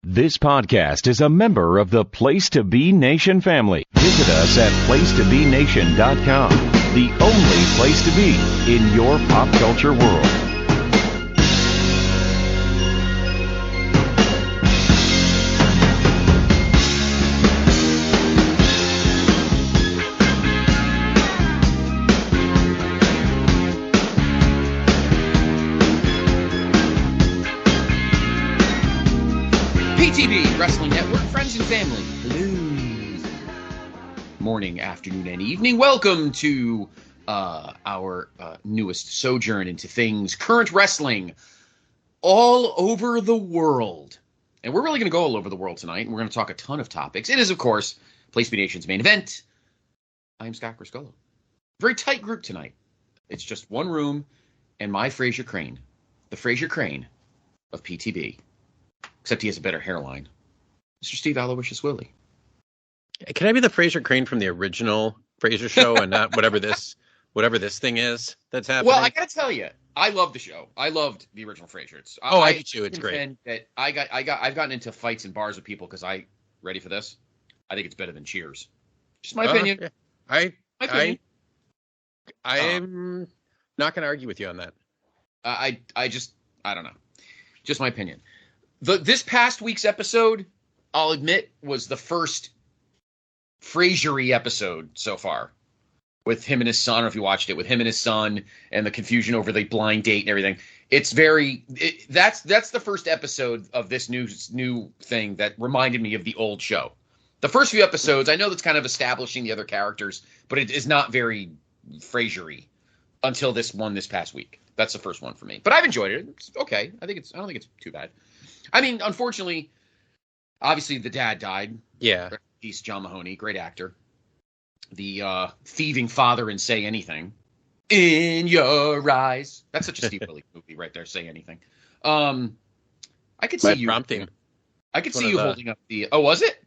This podcast is a member of the Place to Be Nation family. Visit us at placetobenation.com, the only place to be in your pop culture world. PTB Wrestling Network, friends and family. Hello. Morning, afternoon, and evening. Welcome to our newest sojourn into things current wrestling all over the world. And we're really going to go all over the world tonight, and we're going to talk a ton of topics. It is, of course, Place to Be Nation's main event. I am Scott Criscuolo. Very tight group tonight. It's just one room and my Fraser Crane, the Fraser Crane of PTB. Except he has a better hairline. Mr. Steve Aloysius Wille. Can I be the Fraser Crane from the original Fraser show and not whatever this thing is that's happening? Well, I gotta tell you, I love the show. I loved the original Fraser. I do too. It's great. That I've gotten into fights in bars with people because ready for this? I think it's better than Cheers. Just my opinion. Yeah. I'm not going to argue with you on that. I don't know. Just my opinion. This past week's episode, I'll admit, was the first Fraser-y episode so far. With him and his son, I don't know if you watched it, with him and his son and the confusion over the blind date and everything. It's that's the first episode of this new thing that reminded me of the old show. The first few episodes, I know that's kind of establishing the other characters, but it is not very Fraser-y until this one this past week. That's the first one for me. But I've enjoyed it. It's okay. I don't think it's too bad. I mean, unfortunately, obviously the dad died. Yeah. He's John Mahoney, great actor. The thieving father in Say Anything. In your eyes. That's such a Steve Wille movie right there, Say Anything. I could see you prompting. I could see you holding up the... Oh, was it?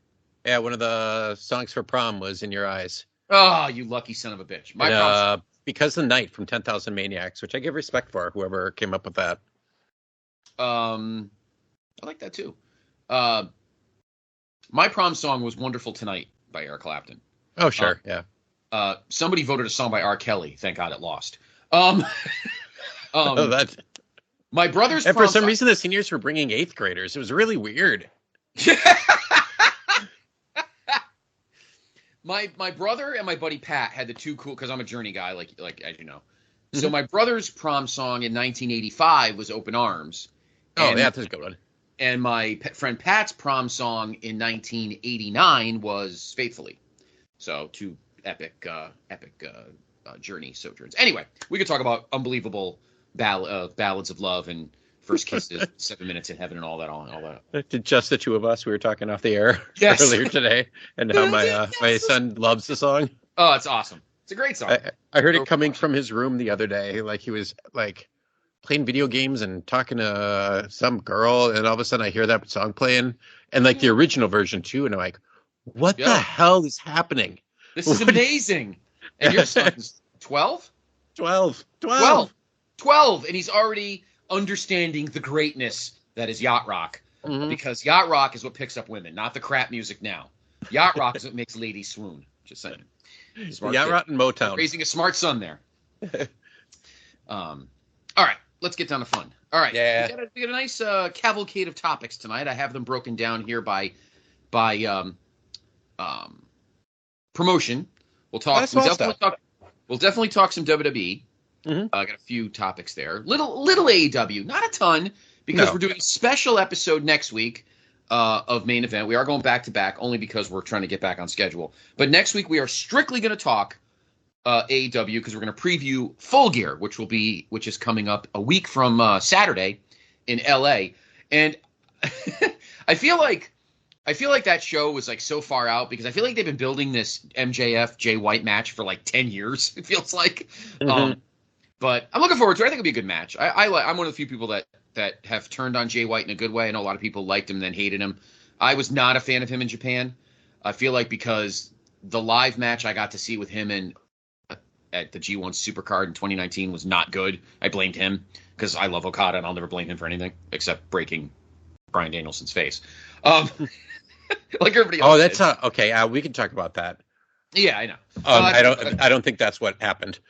Yeah, one of the songs for prom was In Your Eyes. Oh, you lucky son of a bitch. Because the Night from 10,000 Maniacs, which I give respect for, whoever came up with that. I like that too. My prom song was Wonderful Tonight by Eric Clapton. Oh, sure. Yeah. Somebody voted a song by R. Kelly. Thank God it lost. My brother's and for some reason, the seniors were bringing 8th graders. It was really weird. My brother and my buddy Pat had the two cool, because I'm a Journey guy, like as you know. So my brother's prom song in 1985 was Open Arms. Oh, that's a good one. And my friend Pat's prom song in 1989 was Faithfully. So two epic Journey sojourns. Anyway, we could talk about unbelievable ballads of love and first kisses, 7 minutes in heaven, and all that. Just the two of us. We were talking off the air yes. earlier today, and how my son loves the song. Oh, it's awesome! It's a great song. I heard it coming from his room the other day. Like he was playing video games and talking to some girl, and all of a sudden I hear that song playing, and the original version too, and I'm like, what the hell is happening? This is amazing. And your son's 12? 12, and he's already understanding the greatness that is yacht rock, because yacht rock is what picks up women, not the crap music now. Yacht rock is what makes ladies swoon. Just saying. Yacht rock and Motown. Raising a smart son there. All right. Let's get down to fun. All right. Yeah. We got a nice cavalcade of topics tonight. I have them broken down here by promotion. We'll definitely talk some WWE. I got a few topics there. Little AEW, not a ton, because we're doing a special episode next week of Main Event. We are going back to back only because we're trying to get back on schedule. But next week we are strictly going to talk AEW, because we're going to preview Full Gear, which is coming up a week from Saturday in LA. And I feel like that show was so far out, because I feel like they've been building this MJF Jay White match for 10 years. It feels like, but I'm looking forward to it. I think it'll be a good match. I'm one of the few people that have turned on Jay White in a good way. I know a lot of people liked him and then hated him. I was not a fan of him in Japan. I feel like because the live match I got to see with him at the G1 Supercard in 2019 was not good. I blamed him because I love Okada and I'll never blame him for anything except breaking Bryan Danielson's face. Like everybody else. Oh, that's not okay. We can talk about that. Yeah, I know. I don't think that's what happened.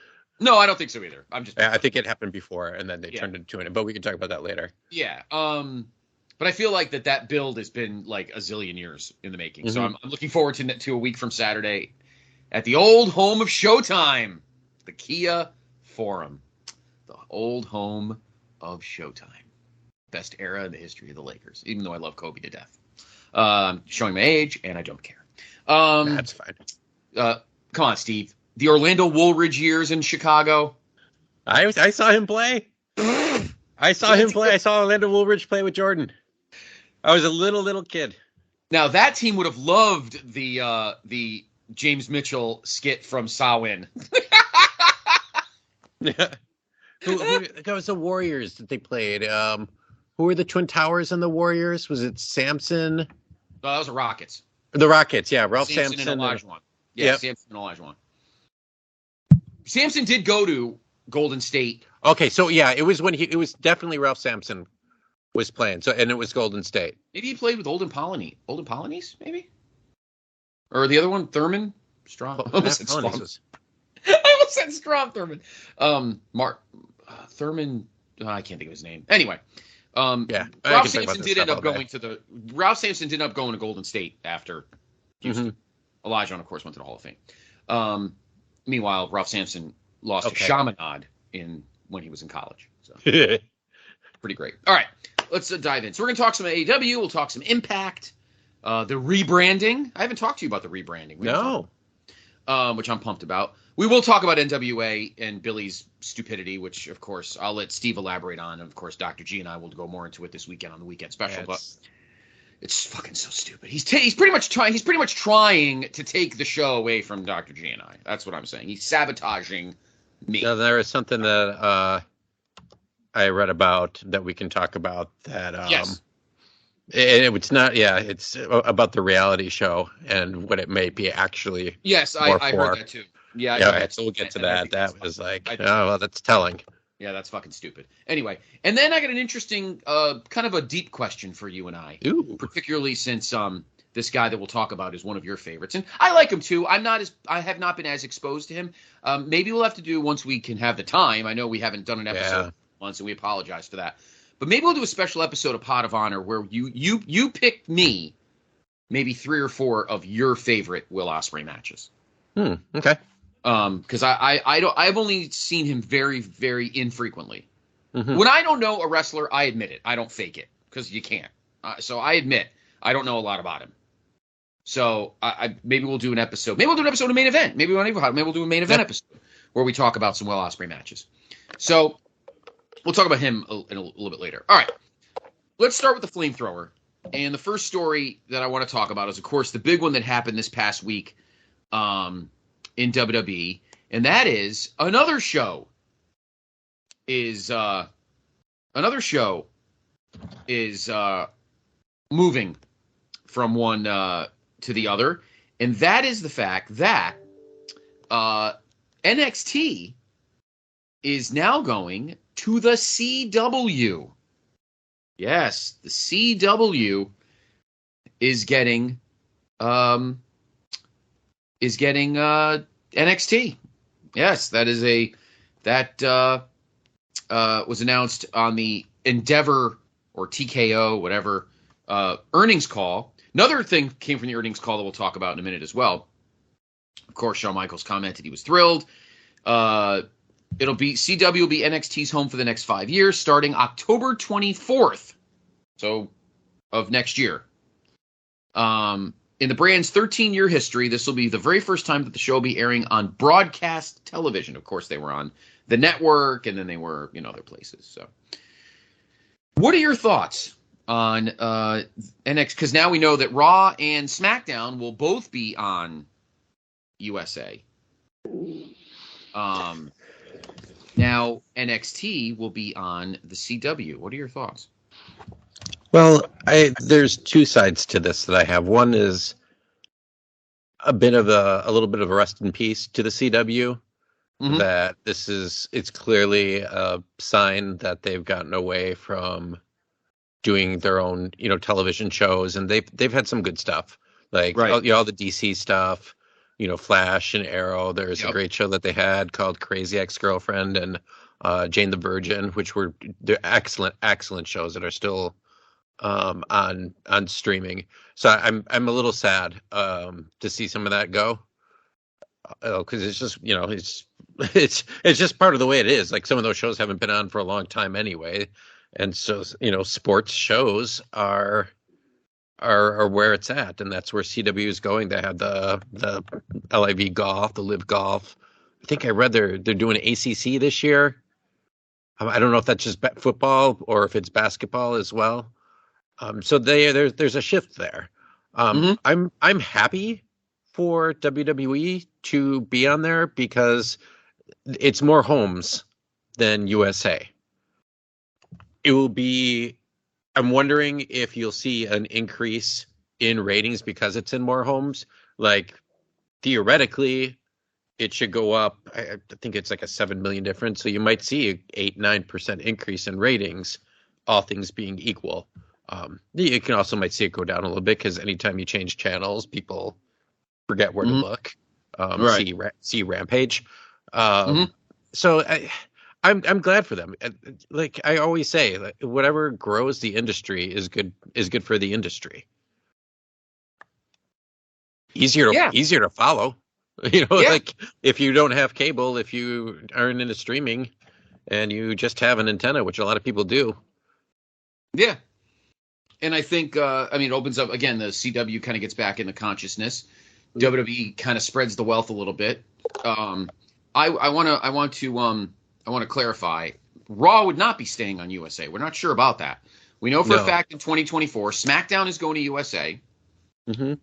No, I don't think so either. I think it happened before, and then they turned it into it. But we can talk about that later. Yeah. But I feel like that build has been like a zillion years in the making. Mm-hmm. So I'm looking forward to a week from Saturday at the old home of Showtime, the Kia Forum, the old home of Showtime. Best era in the history of the Lakers, even though I love Kobe to death. Showing my age, and I don't care. That's fine. Come on, Steve. The Orlando Woolridge years in Chicago. I saw him play. I saw Orlando Woolridge play with Jordan. I was a little kid. Now that team would have loved the James Mitchell skit from Samhain. Yeah. Who was the Warriors that they played? Who were the Twin Towers and the Warriors? Was it Samson? No, that was the Rockets. The Rockets, yeah. Ralph Sampson and Olajuwon. Yeah, yep. Samson and Olajuwon. Samson did go to Golden State. Okay, so yeah, it was definitely Ralph Sampson was playing. So and it was Golden State. Maybe he played with Olden Polynice, maybe? Or the other one, Thurman? Strom. I almost said Strom Thurman. Thurman, I can't think of his name. Anyway. Ralph Sampson did end up going to Golden State after Houston. Mm-hmm. Olajuwon, of course, went to the Hall of Fame. Meanwhile, Ralph Sampson lost to Chaminade when he was in college. So pretty great. All right, let's dive in. So we're going to talk some AEW. We'll talk some Impact, the rebranding. I haven't talked to you about the rebranding. No. Which I'm pumped about. We will talk about NWA and Billy's stupidity, which, of course, I'll let Steve elaborate on. And, of course, Dr. G and I will go more into it this weekend on the weekend special. But it's fucking so stupid. He's pretty much trying to take the show away from Dr. G and I. That's what I'm saying. He's sabotaging me. Now, there is something that I read about that we can talk about. That yes. It's not. Yeah, it's about the reality show and what it may be actually. Yes, I heard that too. Yeah. So we'll get to that. That was like, well, that's telling. Yeah, that's fucking stupid. Anyway, and then I got an interesting, kind of a deep question for you and I. Ooh. Particularly since this guy that we'll talk about is one of your favorites, and I like him too. I have not been as exposed to him. Maybe we'll have to do once we can have the time. I know we haven't done an episode once, and we apologize for that. But maybe we'll do a special episode of Pod of Honor where you pick me, maybe 3 or 4 of your favorite Will Ospreay matches. Okay. Because I've only seen him very, very infrequently. Mm-hmm. When I don't know a wrestler, I admit it. I don't fake it because you can't. So I admit I don't know a lot about him. So maybe we'll do an episode. Maybe we'll do an episode of Main Event. Maybe we'll do a Main Event episode where we talk about some Will Ospreay matches. So we'll talk about him in a little bit later. All right. Let's start with the Flamethrower. And the first story that I want to talk about is, of course, the big one that happened this past week in WWE, and that is another show is moving from one to the other, and that is the fact that NXT is now going to the CW. Yes, the CW is getting NXT. Yes, that was announced on the Endeavor or TKO, whatever, earnings call. Another thing came from the earnings call that we'll talk about in a minute as well. Of course, Shawn Michaels commented he was thrilled. CW will be NXT's home for the next 5 years, starting October 24th, so of next year. In the brand's 13-year history, this will be the very first time that the show will be airing on broadcast television. Of course, they were on the network, and then they were, other places. So, what are your thoughts on NXT? Because now we know that Raw and SmackDown will both be on USA. Now NXT will be on the CW. What are your thoughts? Well, there's 2 sides to this that I have. One is a little bit of a rest in peace to the CW. Mm-hmm. That it's clearly a sign that they've gotten away from doing their own, television shows, and they've had some good stuff, like all the DC stuff, Flash and Arrow. There's a great show that they had called Crazy Ex-Girlfriend and Jane the Virgin, which they're excellent shows that are still on streaming. So I'm a little sad to see some of that go, because it's just it's just part of the way it is. Like, some of those shows haven't been on for a long time anyway, and so sports shows are where it's at, and that's where CW is going. They have the LIV golf, the Live Golf. I think I read they're doing ACC this year. I don't know if that's just football or if it's basketball as well. So there's a shift there. I'm happy for WWE to be on there because it's more homes than USA. It will be. I'm wondering if you'll see an increase in ratings because it's in more homes. Like, theoretically, it should go up. I think it's like a 7 million difference. So you might see an 8-9% increase in ratings, all things being equal. You can also might see it go down a little bit because anytime you change channels, people forget where to look. See Rampage. So I'm glad for them. Like I always say, whatever grows the industry is good for the industry. Easier to follow. Like if you don't have cable, if you aren't into streaming and you just have an antenna, which a lot of people do. Yeah. And I think, it opens up, again, the CW kind of gets back into consciousness. WWE kind of spreads the wealth a little bit. I want to clarify. Raw would not be staying on USA. We're not sure about that. We know for a fact in 2024, SmackDown is going to USA. Mm-hmm.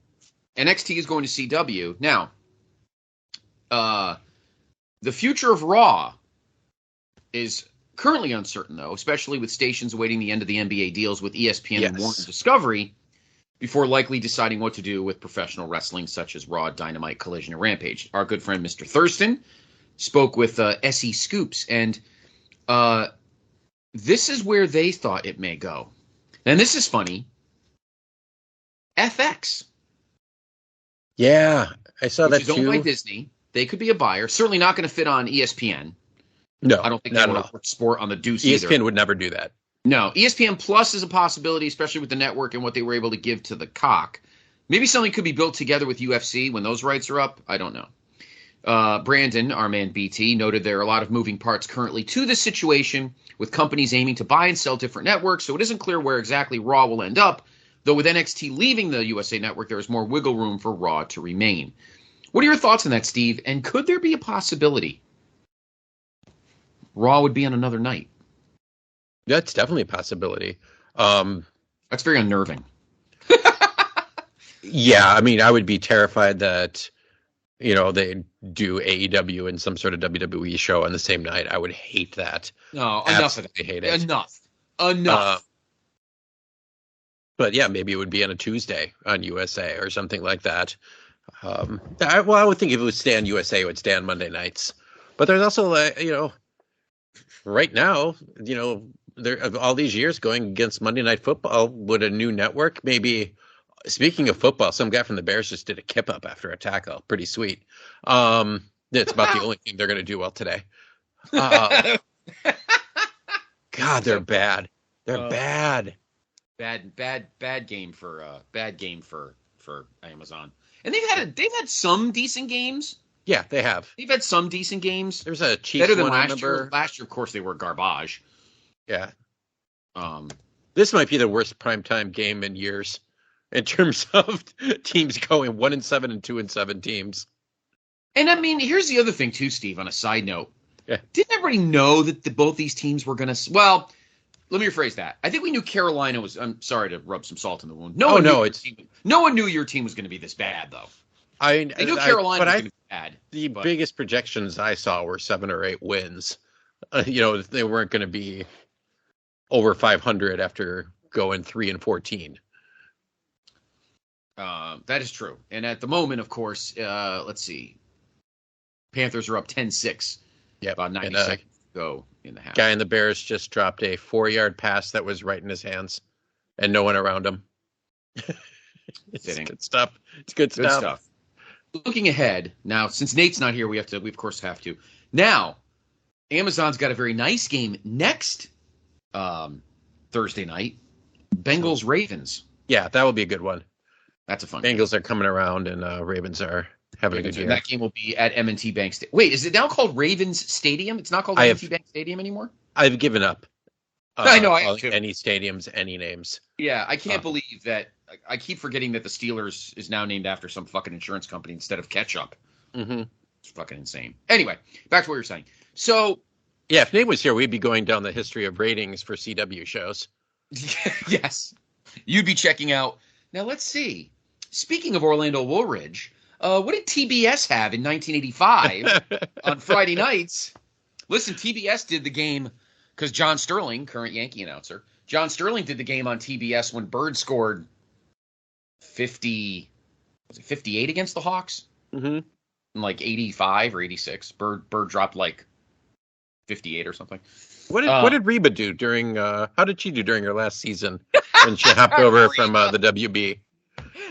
NXT is going to CW. Now, the future of Raw is currently uncertain, though, especially with stations awaiting the end of the NBA deals with ESPN and Warner Discovery before likely deciding what to do with professional wrestling such as Raw, Dynamite, Collision, and Rampage. Our good friend Mr. Thurston spoke with SE Scoops, and this is where they thought it may go. And this is funny. FX. Yeah, I saw that too. Which is owned by Disney. They could be a buyer. Certainly not going to fit on ESPN. No, I don't think they want to put sport on the Deuce either. ESPN would never do that. No, ESPN Plus is a possibility, especially with the network and what they were able to give to the cock. Maybe something could be built together with UFC when those rights are up. I don't know. Brandon, our man BT, noted there are a lot of moving parts currently to this situation, with companies aiming to buy and sell different networks, so it isn't clear where exactly Raw will end up, though with NXT leaving the USA network, there is more wiggle room for Raw to remain. What are your thoughts on that, Steve? And could there be a possibility Raw would be on another night? That's definitely a possibility. That's very unnerving. Yeah, I would be terrified that, they do AEW and some sort of WWE show on the same night. I would hate that. No, enough of it. Hate it. Enough. But yeah, maybe it would be on a Tuesday on USA or something like that. I would think if it would stay on USA, it would stay on Monday nights. But there's also, right now, there of all these years going against Monday Night Football, would a new network maybe? Speaking of football, some guy from the Bears just did a kip up after a tackle. Pretty sweet. It's about the only thing they're going to do well today. God, they're bad. They're bad. Bad game for Amazon. And they've had some decent games. Yeah, they have. They've had some decent games. There's a Chiefs better than one, last year. Last year, of course, they were garbage. Yeah. This might be the worst primetime game in years in terms of teams going 1-7 and 2-7 teams. And here's the other thing too, Steve. On a side note, yeah. Didn't everybody know that both these teams were going to? Well, let me rephrase that. I think we knew Carolina was. I'm sorry to rub some salt in the wound. No one knew your team was going to be this bad, though. I knew Carolina was going to be bad. The biggest projections I saw were 7 or 8 wins. They weren't going to be over 500 after going 3-14. That is true. And at the moment, of course, let's see. Panthers are up 10-6. Yep. About 90 seconds to go in the half. Guy in the Bears just dropped a 4-yard pass that was right in his hands. and no one around him. It's good stuff. It's good stuff. Looking ahead now, since Nate's not here, we of course have to. Now, Amazon's got a very nice game next Thursday night. Bengals Ravens. Yeah, that will be a good one. That's a fun Bengals are coming around, and Ravens are having a good year. That game will be at M&T Bank Stadium. Wait, is it now called Ravens Stadium? It's not called M&T Bank Stadium anymore? I've given up. I know. Any stadiums, any names. Yeah, I can't believe that. I keep forgetting that the Steelers is now named after some fucking insurance company instead of Ketchup. Mm-hmm. It's fucking insane. Anyway, back to what you're saying. So, yeah, if Nate was here, we'd be going down the history of ratings for CW shows. Yes. You'd be checking out. Now, let's see. Speaking of Orlando Woolridge, what did TBS have in 1985 on Friday nights? Listen, TBS did the game because John Sterling, current Yankee announcer, John Sterling did the game on TBS when Bird scored 58 against the Hawks? Mm-hmm. In like 85 or 86. Bird dropped like 58 or something. What did Reba do during? How did she do during her last season when she hopped over from the WB?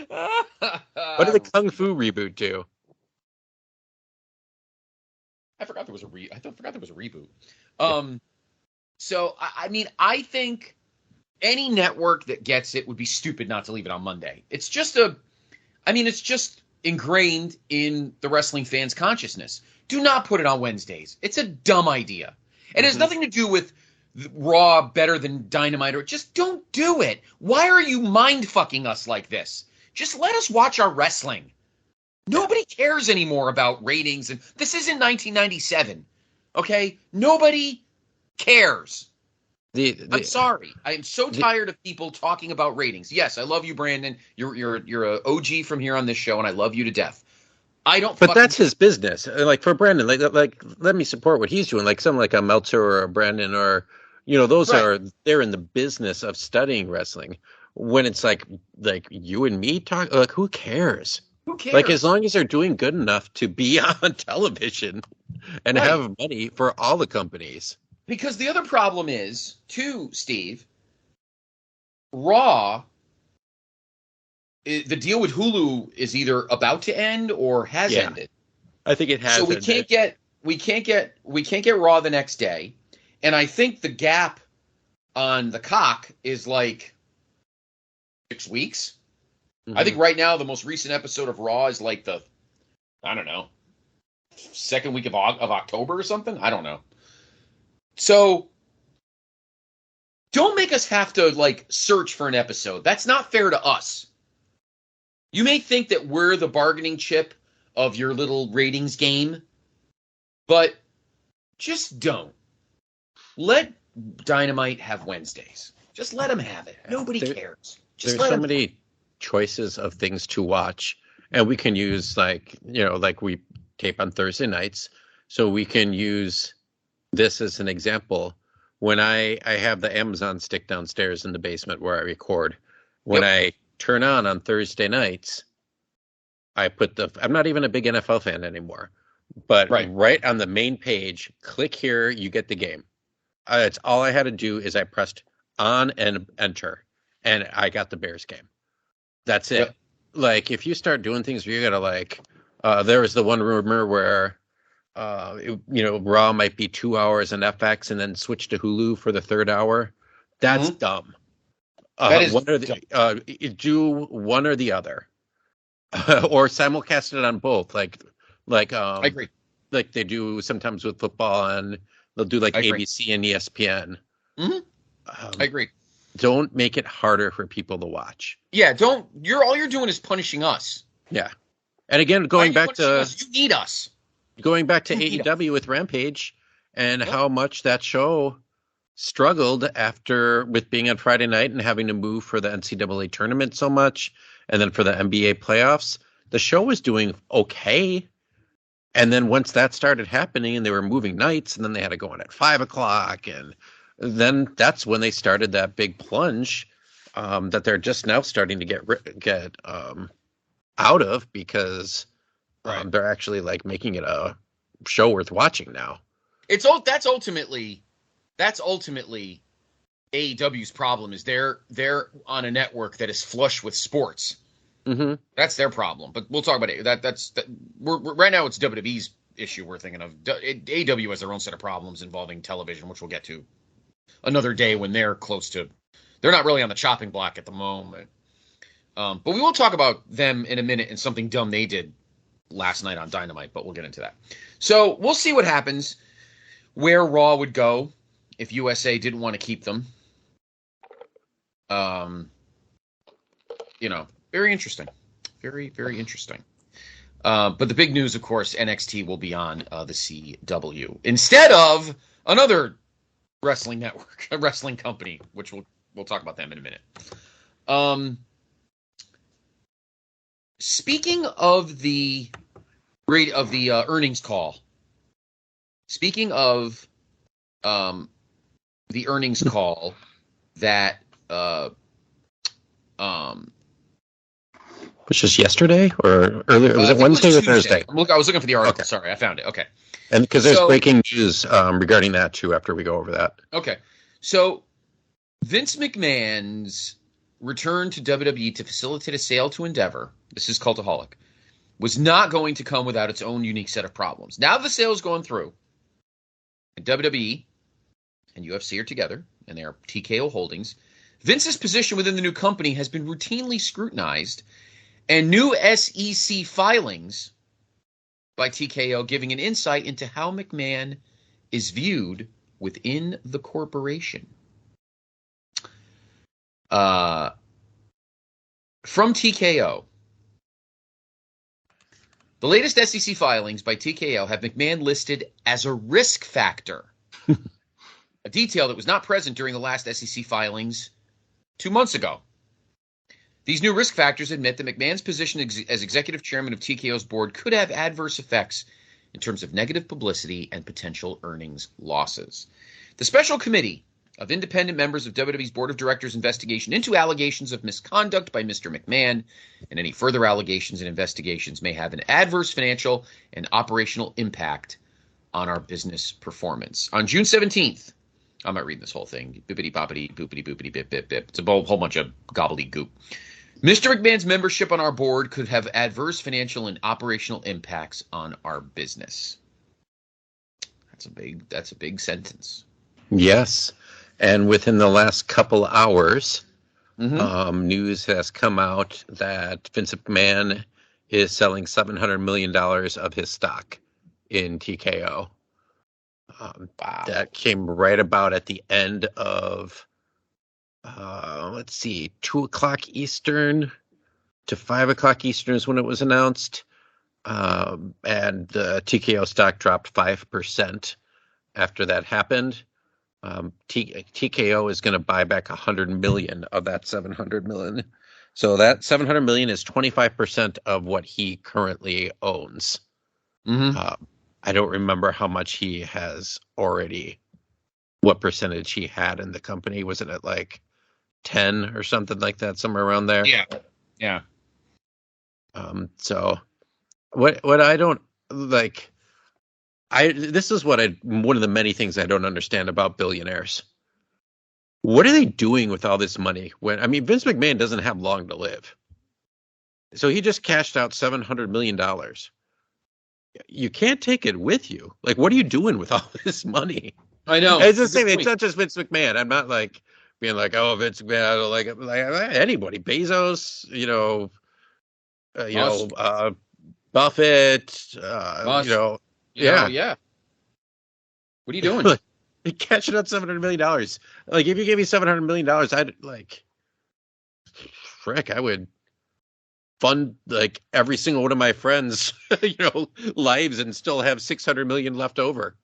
What did the Kung Fu reboot do? I forgot there was a reboot. So I mean, I think any network that gets it would be stupid not to leave it on Monday. It's just ingrained in the wrestling fans' consciousness. Do not put it on Wednesdays. It's a dumb idea. It has nothing to do with Raw better than Dynamite, or just don't do it. Why are you mind fucking us like this? Just let us watch our wrestling. Nobody cares anymore about ratings, and this isn't 1997. Okay? Nobody cares. I'm sorry. I am so tired of people talking about ratings. Yes, I love you, Brandon. You're a OG from here on this show, and I love you to death. I don't. But that's his business. Like for Brandon, like let me support what he's doing. Like someone like a Meltzer or a Brandon, or those they're in the business of studying wrestling. When it's like you and me talk, like who cares? Who cares? Like as long as they're doing good enough to be on television and have money for all the companies. Because the other problem is, too, Steve, Raw, the deal with Hulu is either about to end or has ended. I think it has. So we can't get Raw the next day, and I think the gap on the cock is like 6 weeks. Mm-hmm. I think right now the most recent episode of Raw is like the, I don't know, second week of October or something. I don't know. So don't make us have to search for an episode. That's not fair to us. You may think that we're the bargaining chip of your little ratings game, but just don't. Let Dynamite have Wednesdays. Just let them have it. Nobody cares. There's so many choices of things to watch, and we can use like we tape on Thursday nights, so we can use this as an example. When I have the Amazon stick downstairs in the basement where I record, when I turn on Thursday nights, I put I'm not even a big NFL fan anymore, but right on the main page, click here, you get the game. It's all I had to do is I pressed on and enter, and I got the Bears game. That's it. Yep. Like if you start doing things where you gotta there was the one rumor where Raw might be 2 hours on FX and then switch to Hulu for the third hour. That's dumb. That is do one or the other, or simulcast it on both. I agree. Like they do sometimes with football, and they'll do ABC and ESPN. Mm-hmm. I agree. Don't make it harder for people to watch. Yeah, don't. All you're doing is punishing us. Yeah, and again, going back to us? You need us. Going back to AEW with Rampage and how much that show struggled with being on Friday night and having to move for the NCAA tournament so much, and then for the NBA playoffs, the show was doing okay. And then once that started happening and they were moving nights, and then they had to go on at 5:00, and then that's when they started that big plunge that they're just now starting to get out of, because they're actually making it a show worth watching now. That's ultimately AEW's problem is they're on a network that is flush with sports. Mm-hmm. That's their problem. But we'll talk about it. We're right now it's WWE's issue we're thinking of. AEW has their own set of problems involving television, which we'll get to another day when they're not really on the chopping block at the moment. But we will talk about them in a minute and something dumb they did last night on Dynamite, but we'll get into that. So we'll see what happens, where Raw would go if USA didn't want to keep them. Very interesting. Very, very interesting. But the big news, of course, NXT will be on the CW instead of another wrestling network, a wrestling company, which we'll talk about them in a minute. Speaking of the earnings call. Speaking of the earnings call that which is yesterday or earlier? Was it Wednesday or Thursday? I was looking for the article. Okay. Sorry, I found it. Okay. And because there's breaking news regarding that too after we go over that. Okay. So Vince McMahon's return to WWE to facilitate a sale to Endeavor, this is Cultaholic, was not going to come without its own unique set of problems. Now the sale's going through, and WWE and UFC are together, and they are TKO Holdings. Vince's position within the new company has been routinely scrutinized, and new SEC filings by TKO giving an insight into how McMahon is viewed within the corporation. From TKO, the latest SEC filings by TKO have McMahon listed as a risk factor, a detail that was not present during the last SEC filings 2 months ago. These new risk factors admit that McMahon's position as executive chairman of TKO's board could have adverse effects in terms of negative publicity and potential earnings losses. The special committee of independent members of WWE's board of directors investigation into allegations of misconduct by Mr. McMahon and any further allegations and investigations may have an adverse financial and operational impact on our business performance. On June 17th, I'm not reading this whole thing. Bippity boppity, boopity boopity bip bip bip. It's a whole bunch of gobbledygook. Mr. McMahon's membership on our board could have adverse financial and operational impacts on our business. That's a big sentence. Yes. And within the last couple hours, news has come out that Vince McMahon is selling $700 million of his stock in TKO. Wow. That came right about at the end of, 2 o'clock Eastern to 5 o'clock Eastern is when it was announced. And the TKO stock dropped 5% after that happened. TKO is going to buy back 100 million of that 700 million. So that 700 million is 25% of what he currently owns. I don't remember how much he has already, what percentage he had in the company. Was it at like 10 or something like that, somewhere around there? Yeah. So what I don't like, this is one of the many things I don't understand about billionaires. What are they doing with all this money? Vince McMahon doesn't have long to live. So he just cashed out $700 million. You can't take it with you. Like, what are you doing with all this money? I know. It's the same. It's not just Vince McMahon. I'm not like being like, oh, Vince McMahon, I don't like anybody. Bezos, Buffett, Yeah. What are you doing? Cashing out $700 million. Like, if you gave me $700 million, I'd I would fund like every single one of my friends, lives and still have 600 million left over.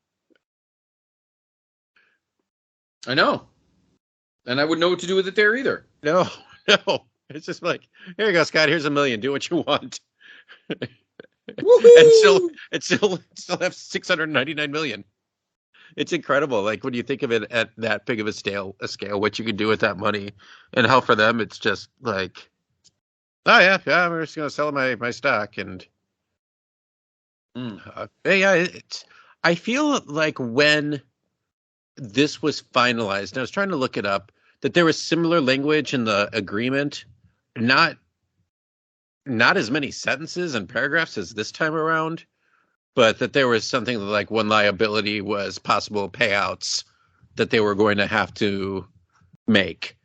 I know. And I wouldn't know what to do with it there either. No. It's just like, here you go, Scott, here's $1 million. Do what you want. and still have 699 million. It's incredible. Like, when you think of it at that big of a scale, what you could do with that money, and how for them it's just like, oh yeah, we're just gonna sell my stock. And I feel like when this was finalized, and I was trying to look it up, that there was similar language in the agreement, not as many sentences and paragraphs as this time around, but that there was something like one liability was possible payouts that they were going to have to make,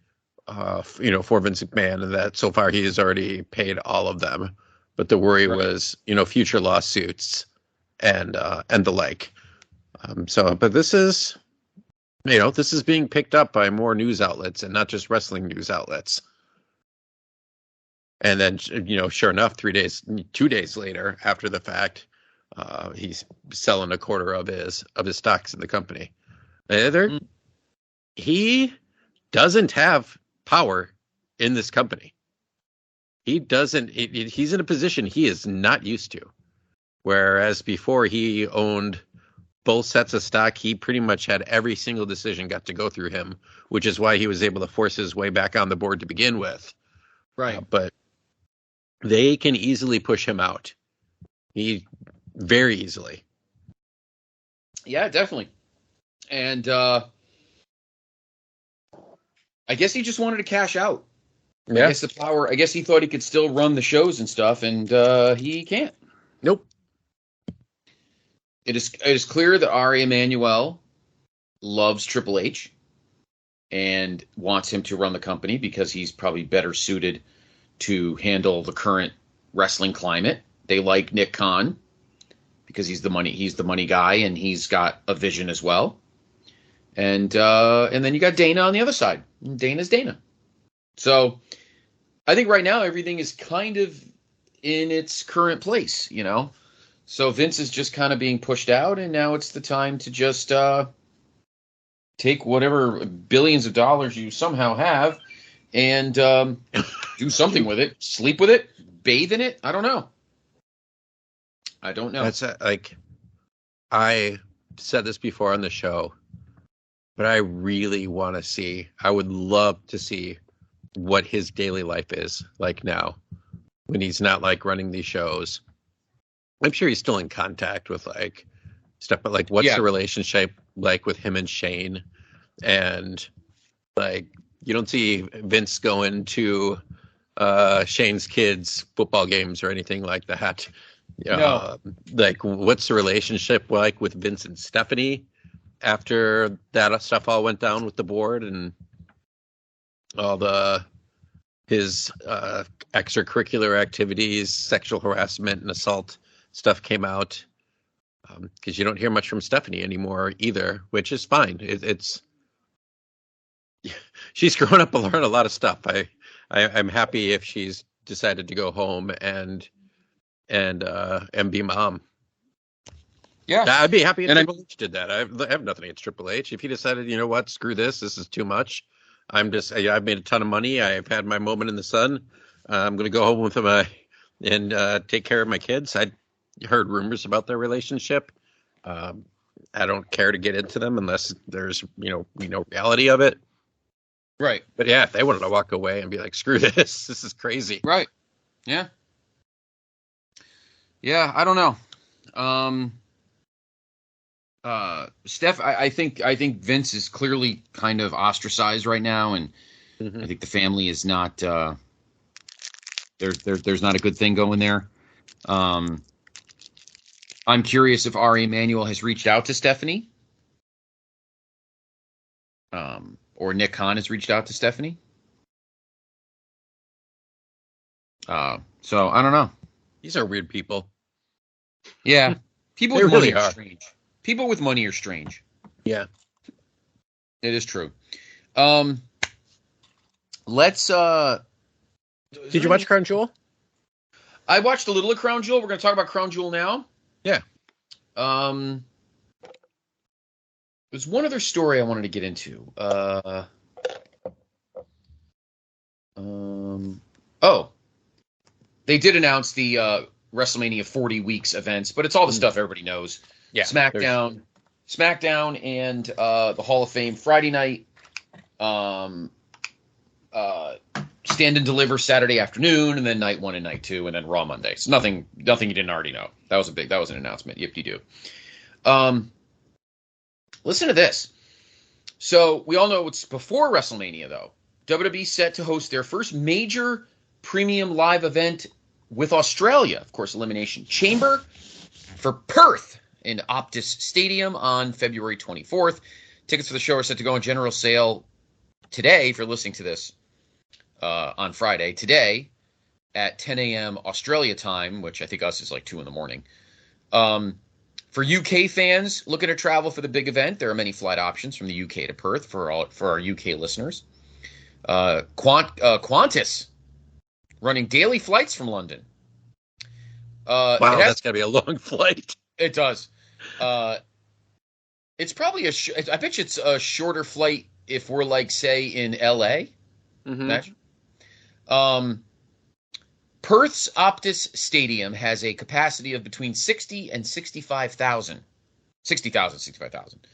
for Vince McMahon, and that so far he has already paid all of them. But the worry was, future lawsuits and the like. But this is, this is being picked up by more news outlets and not just wrestling news outlets. And then, sure enough, 2 days later, after the fact, he's selling a quarter of his stocks in the company. He doesn't have power in this company. He doesn't. He's in a position he is not used to. Whereas before he owned both sets of stock, he pretty much had every single decision got to go through him, which is why he was able to force his way back on the board to begin with. Right. But they can easily push him out. Very easily. Yeah, definitely. And I guess he just wanted to cash out. Yeah. I guess he thought he could still run the shows and stuff, and he can't. Nope. It is clear that Ari Emanuel loves Triple H and wants him to run the company because he's probably better suited to handle the current wrestling climate. They like Nick Khan because he's the money guy, and he's got a vision as well. And then you got Dana on the other side. Dana's Dana. So I think right now everything is kind of in its current place, So Vince is just kind of being pushed out, and now it's the time to just take whatever billions of dollars you somehow have and do something with it, sleep with it, bathe in it. I don't know. That's I said this before on the show, but I really want to see. I would love to see what his daily life is like now, when he's not running these shows. I'm sure he's still in contact with stuff, but what's the relationship like with him and Shane? And you don't see Vince going to Shane's kids' football games or anything like that. No. What's the relationship like with Vince and Stephanie after that stuff all went down with the board and all his extracurricular activities, sexual harassment and assault stuff came out? Because you don't hear much from Stephanie anymore either, which is fine. She's grown up and learned a lot of stuff. I'm happy if she's decided to go home and be mom. Yeah, I'd be happy if Triple H did that. I have nothing against Triple H. If he decided, screw this is too much. I've made a ton of money. I've had my moment in the sun. I'm going to go home with him and take care of my kids. I heard rumors about their relationship. I don't care to get into them unless there's, we know reality of it. Right. But yeah, if they wanted to walk away and be like, screw this is crazy. Right. Yeah. Yeah, I don't know. Steph, I think Vince is clearly kind of ostracized right now, and I think the family is not. There's not a good thing going there. I'm curious if Ari Emanuel has reached out to Stephanie, or Nick Khan has reached out to Stephanie. So I don't know. These are weird people. Yeah, people with money are strange. People with money are strange. Yeah, it is true. Let's. Did you watch Crown Jewel? I watched a little of Crown Jewel. We're going to talk about Crown Jewel now. Yeah. There's one other story I wanted to get into. They did announce the WrestleMania 40 weeks events, but it's all the stuff everybody knows. Yeah. SmackDown and the Hall of Fame Friday night. Stand and Deliver Saturday afternoon, and then night 1 and night 2, and then Raw Monday. So nothing you didn't already know. That was an announcement. Yip-de-doo. Listen to this. So we all know it's before WrestleMania, though. WWE set to host their first major premium live event with Australia, of course, Elimination Chamber for Perth in Optus Stadium on February 24th. Tickets for the show are set to go on general sale today, if you're listening to this on Friday, today at 10 a.m. Australia time, which I think us is like 2 in the morning. For UK fans looking to travel for the big event, there are many flight options from the UK to Perth for our UK listeners. Qantas running daily flights from London. Wow, that's got to be a long flight. It does. It's probably I bet you it's a shorter flight if we're like, say, in LA. Mm-hmm. Imagine. Perth's Optus Stadium has a capacity of between 60 and 65,000. 65,000.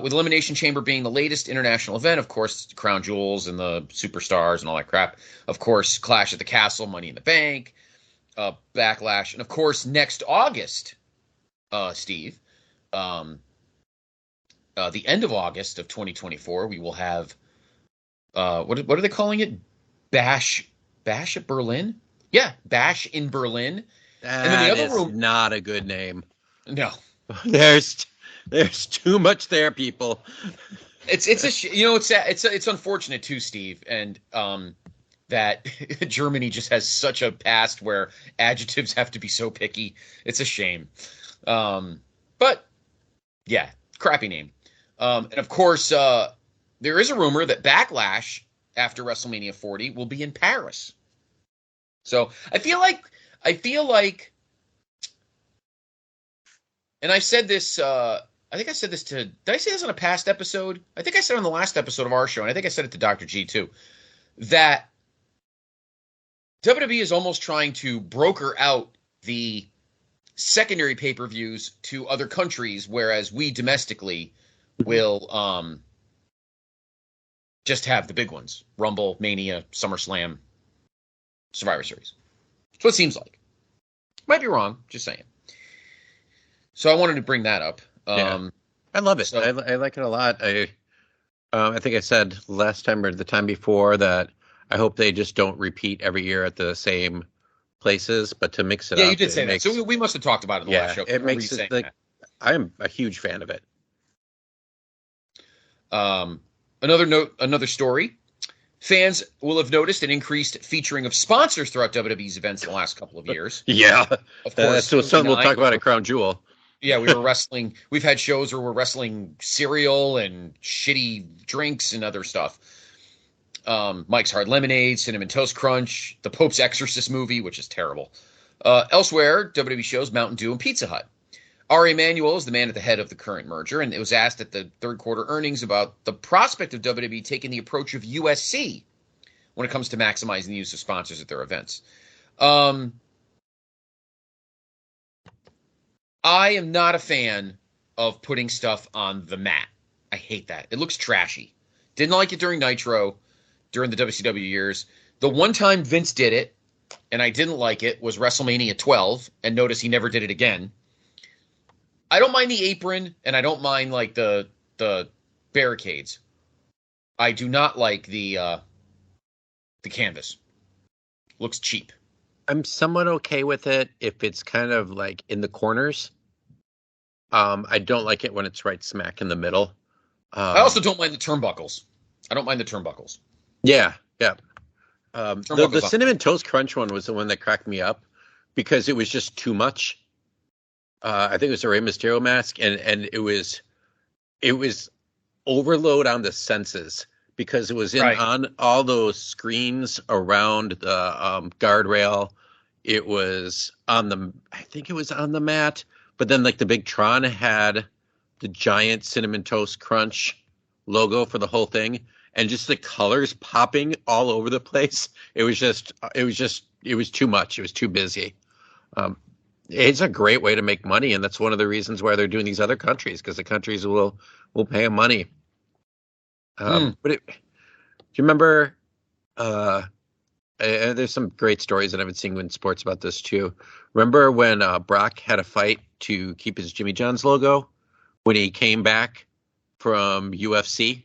With Elimination Chamber being the latest international event, of course, Crown Jewels and the Superstars and all that crap. Of course, Clash at the Castle, Money in the Bank, Backlash. And, of course, next August, Steve, the end of August of 2024, we will have, what are they calling it? Bash at Berlin? Yeah, Bash in Berlin. And then the other room, not a good name. No. There's too much there, people. It's unfortunate too, Steve, and that Germany just has such a past where adjectives have to be so picky. It's a shame. But yeah, crappy name. And of course, there is a rumor that Backlash after WrestleMania 40 will be in Paris. So I feel like, and I said this, I think I said this did I say this on a past episode? I think I said it on the last episode of our show, and I think I said it to Dr. G too, that WWE is almost trying to broker out the secondary pay-per-views to other countries, whereas we domestically will just have the big ones. Rumble, Mania, SummerSlam, Survivor Series. That's what it seems like. Might be wrong, just saying. So I wanted to bring that up. Yeah. I love it. So, I like it a lot. I think I said last time or the time before that I hope they just don't repeat every year at the same places, but to mix it up. Yeah, you did say that. So we must have talked about it in the last show. It makes it like, I'm a huge fan of it. Another story. Fans will have noticed an increased featuring of sponsors throughout WWE's events in the last couple of years. Yeah. Of course. So something we'll talk about at Crown Jewel. Yeah, we were wrestling. We've had shows where we're wrestling cereal and shitty drinks and other stuff. Mike's Hard Lemonade, Cinnamon Toast Crunch, the Pope's Exorcist movie, which is terrible. Elsewhere, WWE shows Mountain Dew and Pizza Hut. Ari Emanuel is the man at the head of the current merger, and it was asked at the third quarter earnings about the prospect of WWE taking the approach of USC when it comes to maximizing the use of sponsors at their events. I am not a fan of putting stuff on the mat. I hate that. It looks trashy. Didn't like it during Nitro, during the WCW years. The one time Vince did it, and I didn't like it, was WrestleMania 12, and notice he never did it again. I don't mind the apron, and I don't mind like the barricades. I do not like the canvas. Looks cheap. I'm somewhat okay with it if it's kind of like in the corners. I don't like it when it's right smack in the middle. I also don't mind the turnbuckles. I don't mind the turnbuckles. Yeah. The Cinnamon Toast Crunch one was the one that cracked me up because it was just too much. I think it was a Rey Mysterio mask, and it was overload on the senses because it was on all those screens around the guardrail. It was I think it was on the mat, but then like the big Tron had the giant Cinnamon Toast Crunch logo for the whole thing, and just the colors popping all over the place. It was too much. It was too busy. It's a great way to make money, and that's one of the reasons why they're doing these other countries, because the countries will pay them money. But do you remember? There's some great stories that I've been seeing in sports about this too. Remember when Brock had a fight to keep his Jimmy John's logo when he came back from UFC.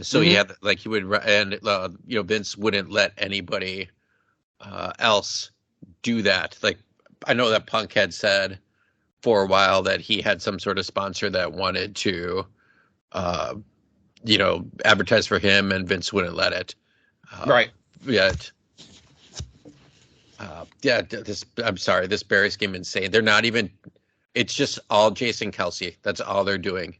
So he had like he would, and Vince wouldn't let anybody else do that. Like I know that Punk had said for a while that he had some sort of sponsor that wanted to, advertise for him, and Vince wouldn't let it. Right. Yet. I'm sorry. This Bears game insane. They're not even. It's just all Jason Kelce. That's all they're doing.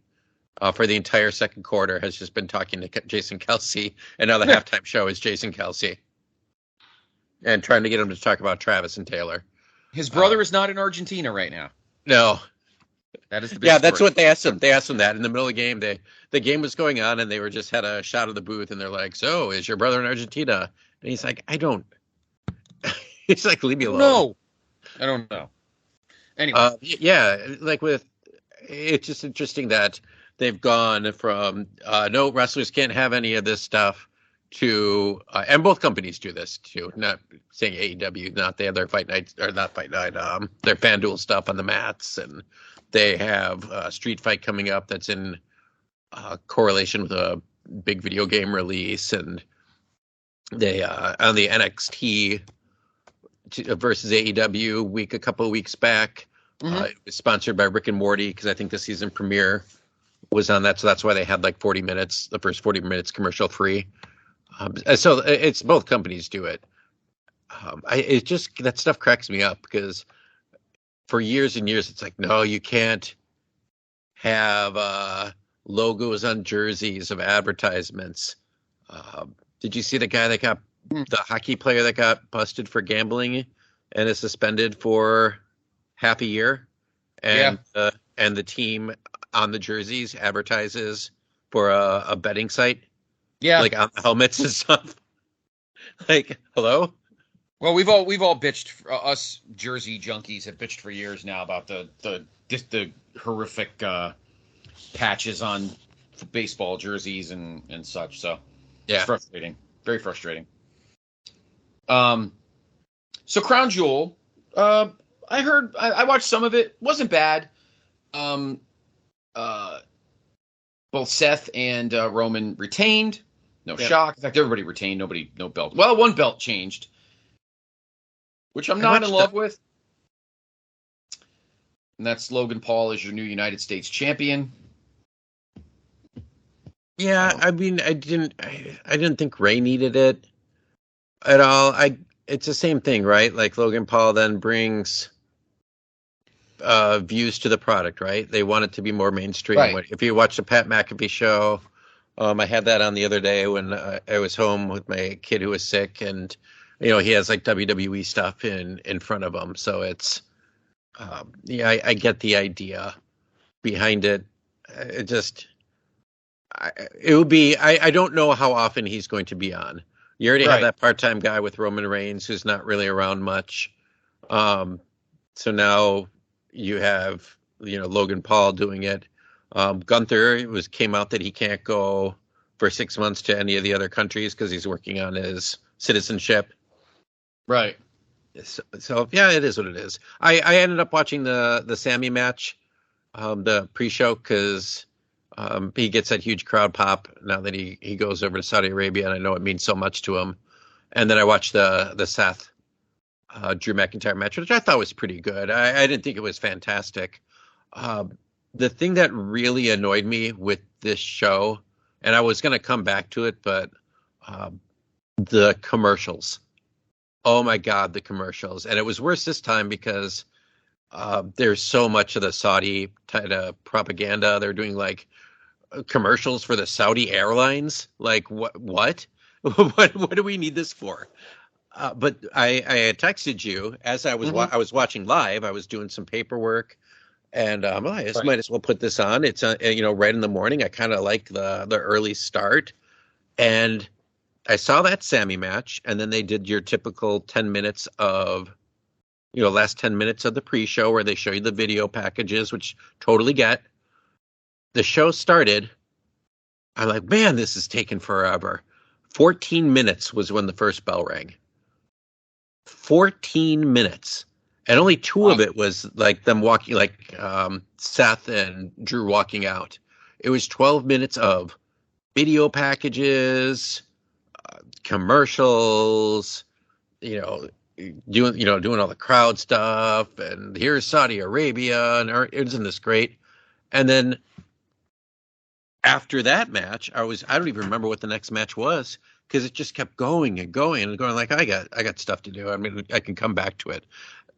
For the entire second quarter has just been talking to Jason Kelce, and now the halftime show is Jason Kelce, and trying to get him to talk about Travis and Taylor. His brother is not in Argentina right now. No, that is the big story. That's what they asked him. They asked him that in the middle of the game. The game was going on, and they were just had a shot of the booth, and they're like, "So, is your brother in Argentina?" And he's like, "I don't." He's like, "Leave me alone." No, I don't know. Anyway, it's just interesting that they've gone from no, wrestlers can't have any of this stuff to, and both companies do this too. Not saying AEW, they have their fight nights, or not fight night, their FanDuel stuff on the mats, and they have Street Fight coming up that's in correlation with a big video game release, and they on the NXT versus AEW a couple of weeks back. It was sponsored by Rick and Morty because I think the season premiere was on that, so that's why they had like 40 minutes, the first 40 minutes commercial free. So it's both companies do it. It just, that stuff cracks me up because for years and years it's like, no, you can't have logos on jerseys of advertisements. Did you see the guy that got the hockey player that got busted for gambling and is suspended for half a year? And and the team on the jerseys advertises for a betting site. Yeah, like on the helmets and stuff. Like, hello? Well, we've all bitched. Us jersey junkies have bitched for years now about the horrific patches on baseball jerseys and such. So it's frustrating, very frustrating. So Crown Jewel, I watched some of it. Wasn't bad. Both Seth and Roman retained. No shock. In fact, everybody retained. No belt. Well, one belt changed, which I'm not in love with. And that's Logan Paul as your new United States champion. Yeah, I mean, I didn't think Ray needed it at all. It's the same thing, right? Like Logan Paul then brings views to the product, right? They want it to be more mainstream. Right. If you watch the Pat McAfee show, I had that on the other day when I was home with my kid who was sick, and he has like WWE stuff in front of him. So it's I get the idea behind it. It would be. I don't know how often he's going to be on. You already have that part-time guy with Roman Reigns who's not really around much. So now you have, Logan Paul doing it. Gunther came out that he can't go for 6 months to any of the other countries because he's working on his citizenship. Right. So yeah, it is what it is. I ended up watching the Sammy match, the pre-show, because he gets that huge crowd pop now that he goes over to Saudi Arabia, and I know it means so much to him. And then I watched the Seth Drew McIntyre match, which I thought was pretty good. I didn't think it was fantastic. The thing that really annoyed me with this show, and I was going to come back to it, but the commercials. Oh my God, the commercials. And it was worse this time because there's so much of the Saudi propaganda. They're doing like commercials for the Saudi airlines. Like what? What do we need this for? But I had texted you as I was I was watching live. I was doing some paperwork, and I just might as well put this on. It's right in the morning. I kind of like the early start, and I saw that Sammy match, and then they did your typical 10 minutes of, last 10 minutes of the pre-show where they show you the video packages, which totally get. The show started. I'm like, man, this is taking forever. 14 minutes was when the first bell rang. 14 minutes. And only two of it was like them walking, like Seth and Drew walking out. It was 12 minutes of video packages, commercials, doing all the crowd stuff, and here's Saudi Arabia, and isn't this great? And then after that match, I don't even remember what the next match was, because it just kept going and going and going. Like, I got stuff to do. I mean, I can come back to it.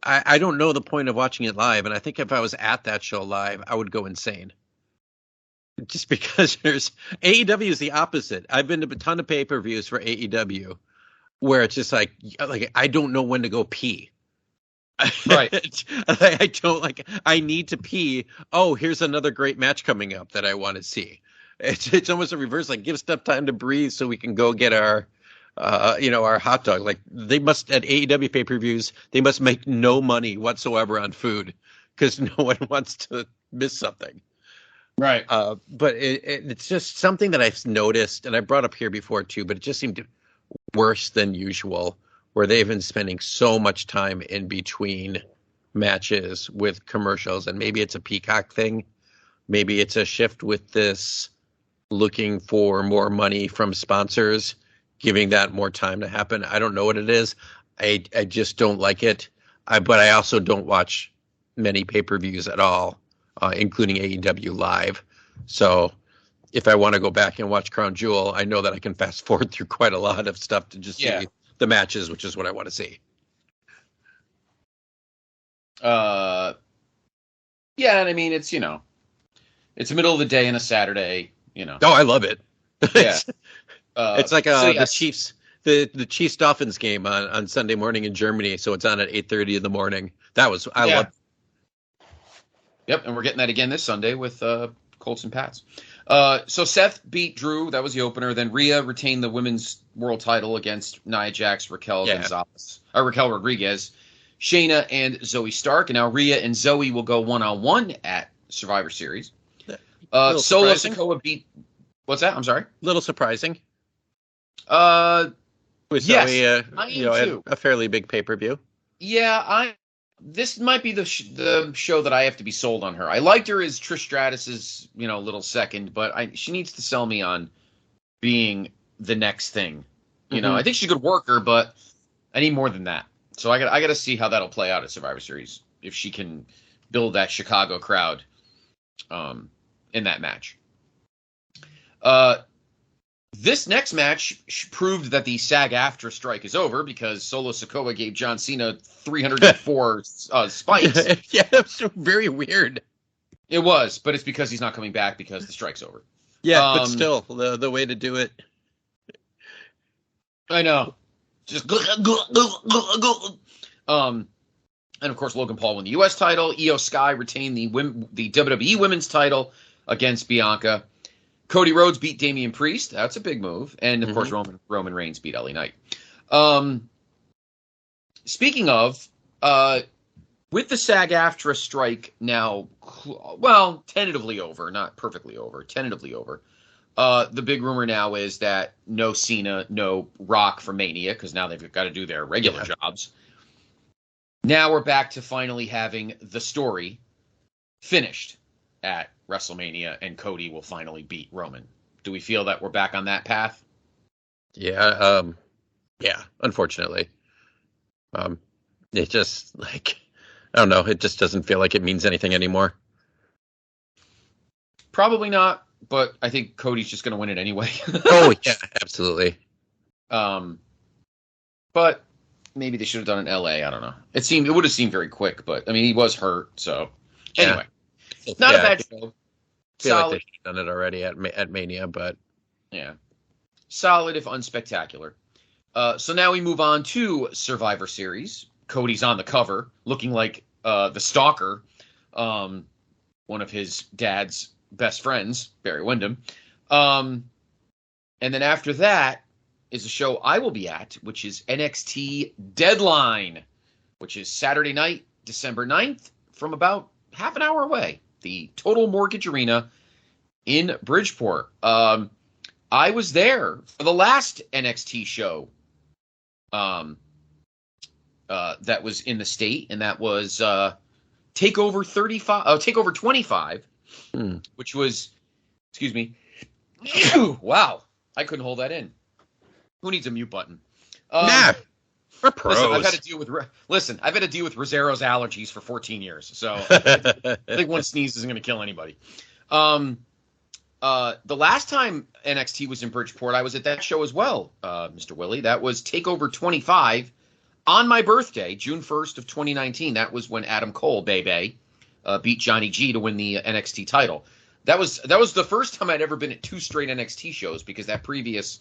I don't know the point of watching it live, and I think if I was at that show live, I would go insane. Just because AEW is the opposite. I've been to a ton of pay-per-views for AEW where it's just like I don't know when to go pee. Right. I need to pee. Oh, here's another great match coming up that I want to see. It's almost a reverse. Like, give stuff time to breathe so we can go get our hot dog. Like, they must, at AEW pay-per-views, they must make no money whatsoever on food because no one wants to miss something. Right. But it's just something that I've noticed, and I brought up here before too, but it just seemed worse than usual, where they've been spending so much time in between matches with commercials. And maybe it's a Peacock thing. Maybe it's a shift with this looking for more money from sponsors, giving that more time to happen. I don't know what it is. I just don't like it. But I also don't watch many pay-per-views at all, including AEW live. So if I want to go back and watch Crown Jewel, I know that I can fast forward through quite a lot of stuff to just see the matches, which is what I want to see. Yeah, and I mean, it's, it's the middle of the day on a Saturday, Oh, I love it. Yeah. It's like the Chiefs Dolphins game on Sunday morning in Germany, so it's on at 8:30 in the morning. Love. Yep, and we're getting that again this Sunday with Colts and Pats. So Seth beat Drew. That was the opener. Then Rhea retained the women's world title against Nia Jax, Raquel Rodriguez, Shayna, and Zoe Stark. And now Rhea and Zoe will go one-on-one at Survivor Series. Solo Sikoa beat... What's that? I'm sorry? Little surprising. With Zoe, a fairly big pay-per-view. Yeah, this might be the show that I have to be sold on her. I liked her as Trish Stratus's, little second, but she needs to sell me on being the next thing. I think she's a good worker, but I need more than that. So I got to see how that'll play out at Survivor Series, if she can build that Chicago crowd in that match. This next match proved that the SAG-AFTRA strike is over because Solo Sikoa gave John Cena 304 spikes. Yeah, that's so very weird. It was, but it's because he's not coming back because the strike's over. Yeah, but still, the way to do it. I know. Just and of course Logan Paul won the U.S. title. Io Sky retained the WWE Women's title against Bianca. Cody Rhodes beat Damian Priest. That's a big move. And, of course, Roman Reigns beat LA Knight. Speaking of, with the SAG-AFTRA strike now, tentatively over, not perfectly over, tentatively over, the big rumor now is that no Cena, no Rock for Mania, because now they've got to do their regular jobs. Now we're back to finally having the story finished at WrestleMania, and Cody will finally beat Roman. Do we feel that we're back on that path? Yeah, unfortunately. It just, I don't know, it just doesn't feel like it means anything anymore. Probably not, but I think Cody's just going to win it anyway. Oh, yeah, absolutely. But maybe they should have done it in LA, I don't know. It would have seemed very quick, but, I mean, he was hurt, so... Anyway. Not a bad show. I feel like they should have done it already at Mania, but... Yeah. Solid, if unspectacular. So now we move on to Survivor Series. Cody's on the cover, looking like the Stalker, one of his dad's best friends, Barry Windham. And then after that is a show I will be at, which is NXT Deadline, which is Saturday night, December 9th, from about half an hour away. The Total Mortgage Arena in Bridgeport. I was there for the last NXT show that was in the state, and that was Takeover 25, Takeover 25, which was Excuse me. Wow. I couldn't hold that in. Who needs a mute button? We're pros. Listen, I've had to deal with Rossero's allergies for 14 years. So I think one sneeze isn't going to kill anybody. The last time NXT was in Bridgeport, I was at that show as well, Mr. Willie. That was TakeOver 25 on my birthday, June 1st of 2019. That was when Adam Cole, beat Johnny G to win the NXT title. That was the first time I'd ever been at 2 straight NXT shows, because the previous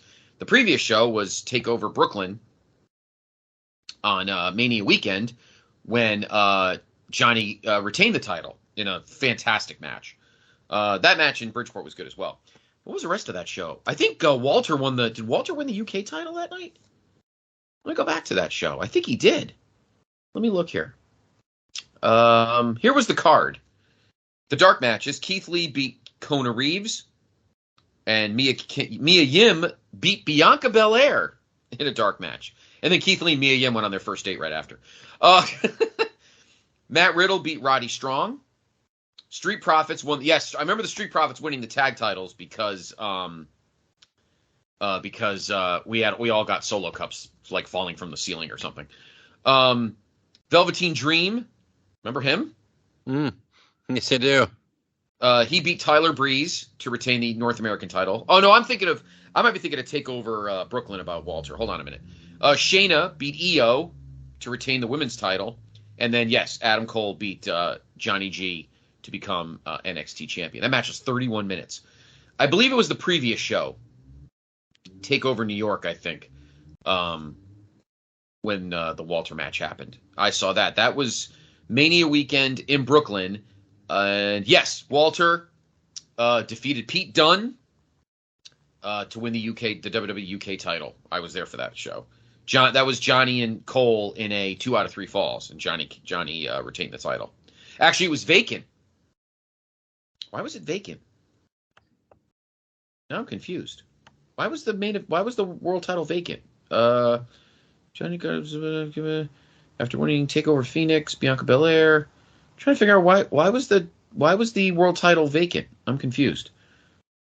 show was TakeOver Brooklyn on Mania weekend, when Johnny retained the title in a fantastic match. That match in Bridgeport was good as well. What was the rest of that show? I think Walter won the. Did Walter win the UK title that night? Let me go back to that show. I think he did. Let me look here. Here was the card. The dark matches. Keith Lee beat Kona Reeves, and Mia Yim beat Bianca Belair in a dark match. And then Keith Lee and Mia Yim went on their first date right after. Matt Riddle beat Roddy Strong. Street Profits won. Yes, I remember the Street Profits winning the tag titles because we all got solo cups, like falling from the ceiling or something. Velveteen Dream, remember him? Yes, I do. He beat Tyler Breeze to retain the North American title. Oh no, I might be thinking of TakeOver Brooklyn about Walter. Hold on a minute. Shayna beat Io to retain the women's title, and then yes, Adam Cole beat Johnny G to become NXT champion. That match was 31 minutes. I believe it was the previous show, TakeOver New York, I think, when the Walter match happened. I saw that. That was Mania weekend in Brooklyn. And yes, Walter defeated Pete Dunne to win the WWE UK title. I was there for that show. That was Johnny and Cole in a 2 out of 3 falls, and Johnny retained the title. Actually, it was vacant. Why was it vacant? Now I'm confused. Why was the world title vacant? Johnny goes after winning TakeOver Phoenix, Bianca Belair. Trying to figure out why was the world title vacant? I'm confused.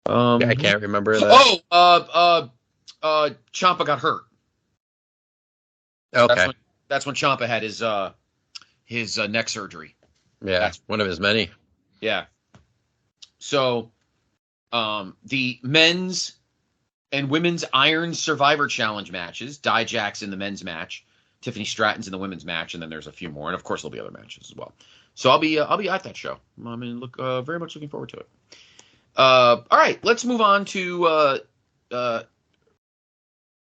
I can't remember that. Ciampa got hurt. Okay, that's when Ciampa had his neck surgery. Yeah, that's one of his many. Yeah. So, the men's and women's Iron Survivor Challenge matches. Dijak's in the men's match, Tiffany Stratton's in the women's match, and then there's a few more, and of course there'll be other matches as well. So I'll be at that show. Very much looking forward to it. All right, let's move on to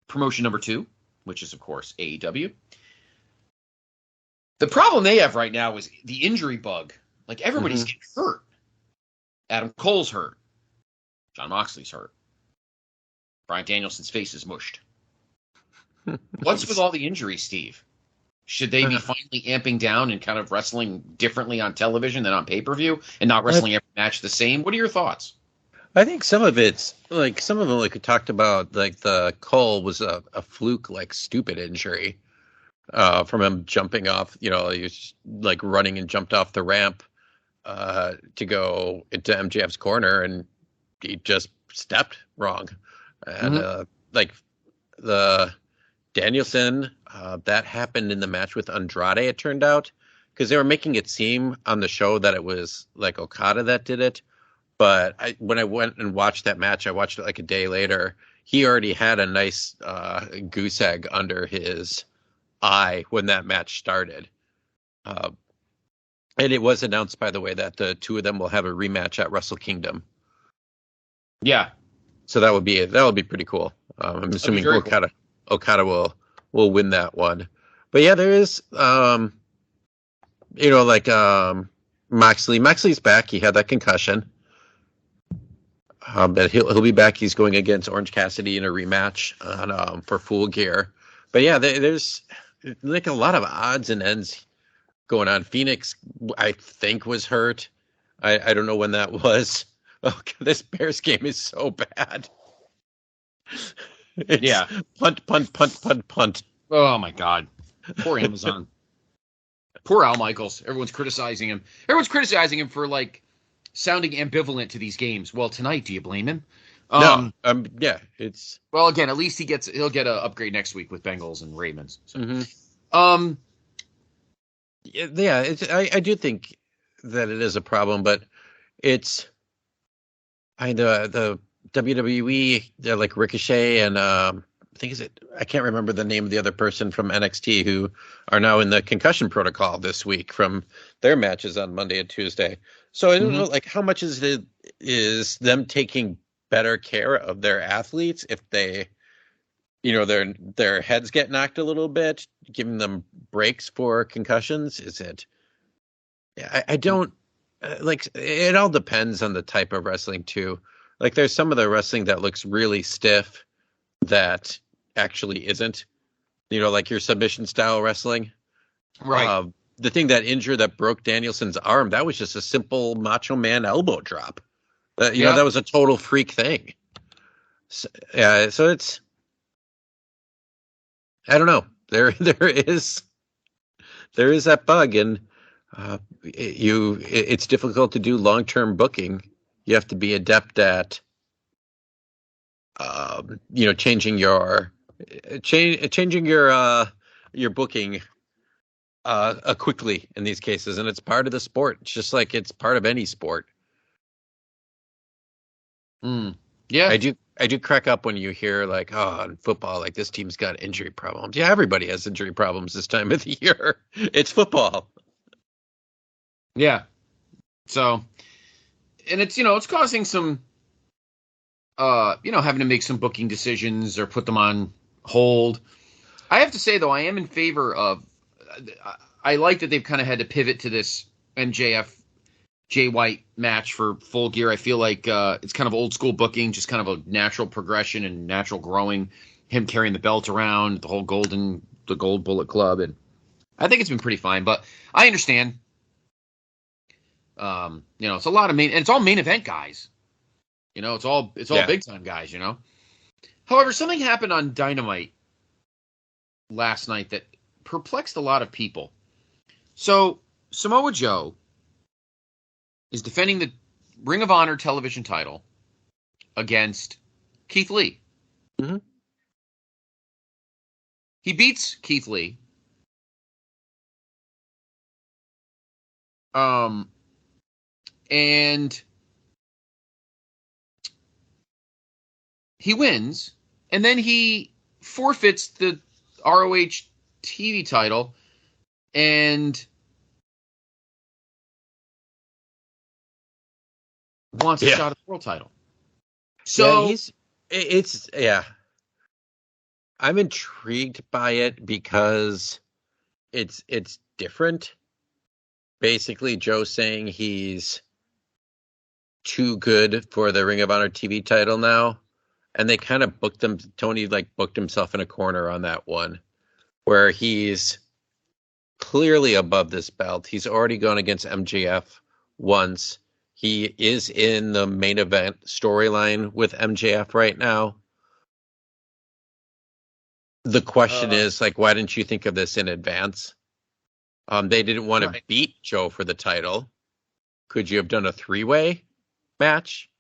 promotion number 2, which is of course AEW. The problem they have right now is the injury bug. Like, everybody's getting hurt. Adam Cole's hurt. Jon Moxley's hurt. Bryan Danielson's face is mushed. What's with all the injuries, Steve? Should they be finally amping down and kind of wrestling differently on television than on pay-per-view, and not wrestling every match the same? What are your thoughts? I think some of it's like, some of them, like we talked about, like the Cole was a fluke, like stupid injury from him jumping off. He was like running and jumped off the ramp to go into MJF's corner, and he just stepped wrong. And like the Danielson, that happened in the match with Andrade, it turned out, because they were making it seem on the show that it was like Okada that did it. But when I went and watched that match, I watched it like a day later. He already had a nice goose egg under his eye when that match started. And it was announced, by the way, that the two of them will have a rematch at Wrestle Kingdom. Yeah. So that would be pretty cool. I'm assuming Okada will win that one. But yeah, there is, Moxley. Moxley's back. He had that concussion. But he'll be back. He's going against Orange Cassidy in a rematch for Full Gear. But yeah, there's like a lot of odds and ends going on. Phoenix, I think, was hurt. I don't know when that was. Oh, God, this Bears game is so bad. Yeah. Punt. Oh, my God. Poor Amazon. Poor Al Michaels. Everyone's criticizing him. Everyone's criticizing him for, like, sounding ambivalent to these games. Well, tonight, do you blame him? Yeah, it's well. Again, at least he'll get an upgrade next week with Bengals and Ravens. So. Yeah, I do think that it is a problem, but it's the WWE, they're like Ricochet and I can't remember the name of the other person from NXT who are now in the concussion protocol this week from their matches on Monday and Tuesday. So I don't know, like, how much is them taking better care of their athletes if they, their heads get knocked a little bit, giving them breaks for concussions? Is it? I don't like. It all depends on the type of wrestling too. Like, there's some of the wrestling that looks really stiff that actually isn't. Like your submission style wrestling. Right. The thing that broke Danielson's arm, that was just a simple Macho Man elbow drop. That was a total freak thing. So it's, I don't know. There is that bug, and it's difficult to do long-term booking. You have to be adept at, changing your booking quickly in these cases, and it's part of the sport. It's just like it's part of any sport. Yeah, I do crack up when you hear, like, oh, in football, like, this team's got injury problems. Yeah, everybody has injury problems this time of the year. It's football. Yeah. So, and it's, it's causing some, having to make some booking decisions or put them on hold. I have to say, though, I am in favor of, I like that they've kind of had to pivot to this MJF Jay White match for Full Gear. I feel like it's kind of old school booking, just kind of a natural progression and natural growing. Him carrying the belt around, the whole Gold Bullet Club, and I think it's been pretty fine. But I understand. It's a lot of and it's all main event guys. It's all big time guys. However, something happened on Dynamite last night that perplexed a lot of people. So Samoa Joe is defending the Ring of Honor television title against Keith Lee. Mm-hmm. He beats Keith Lee. And he wins, and then he forfeits the ROH TV title and wants a shot at the world title. So I'm intrigued by it because it's different. Basically, Joe saying he's too good for the Ring of Honor TV title now, and they kind of booked him. Tony booked himself in a corner on that one, where he's clearly above this belt. He's already gone against MJF once. He is in the main event storyline with MJF right now. The question is, why didn't you think of this in advance? They didn't want to beat Joe for the title. Could you have done a 3-way match?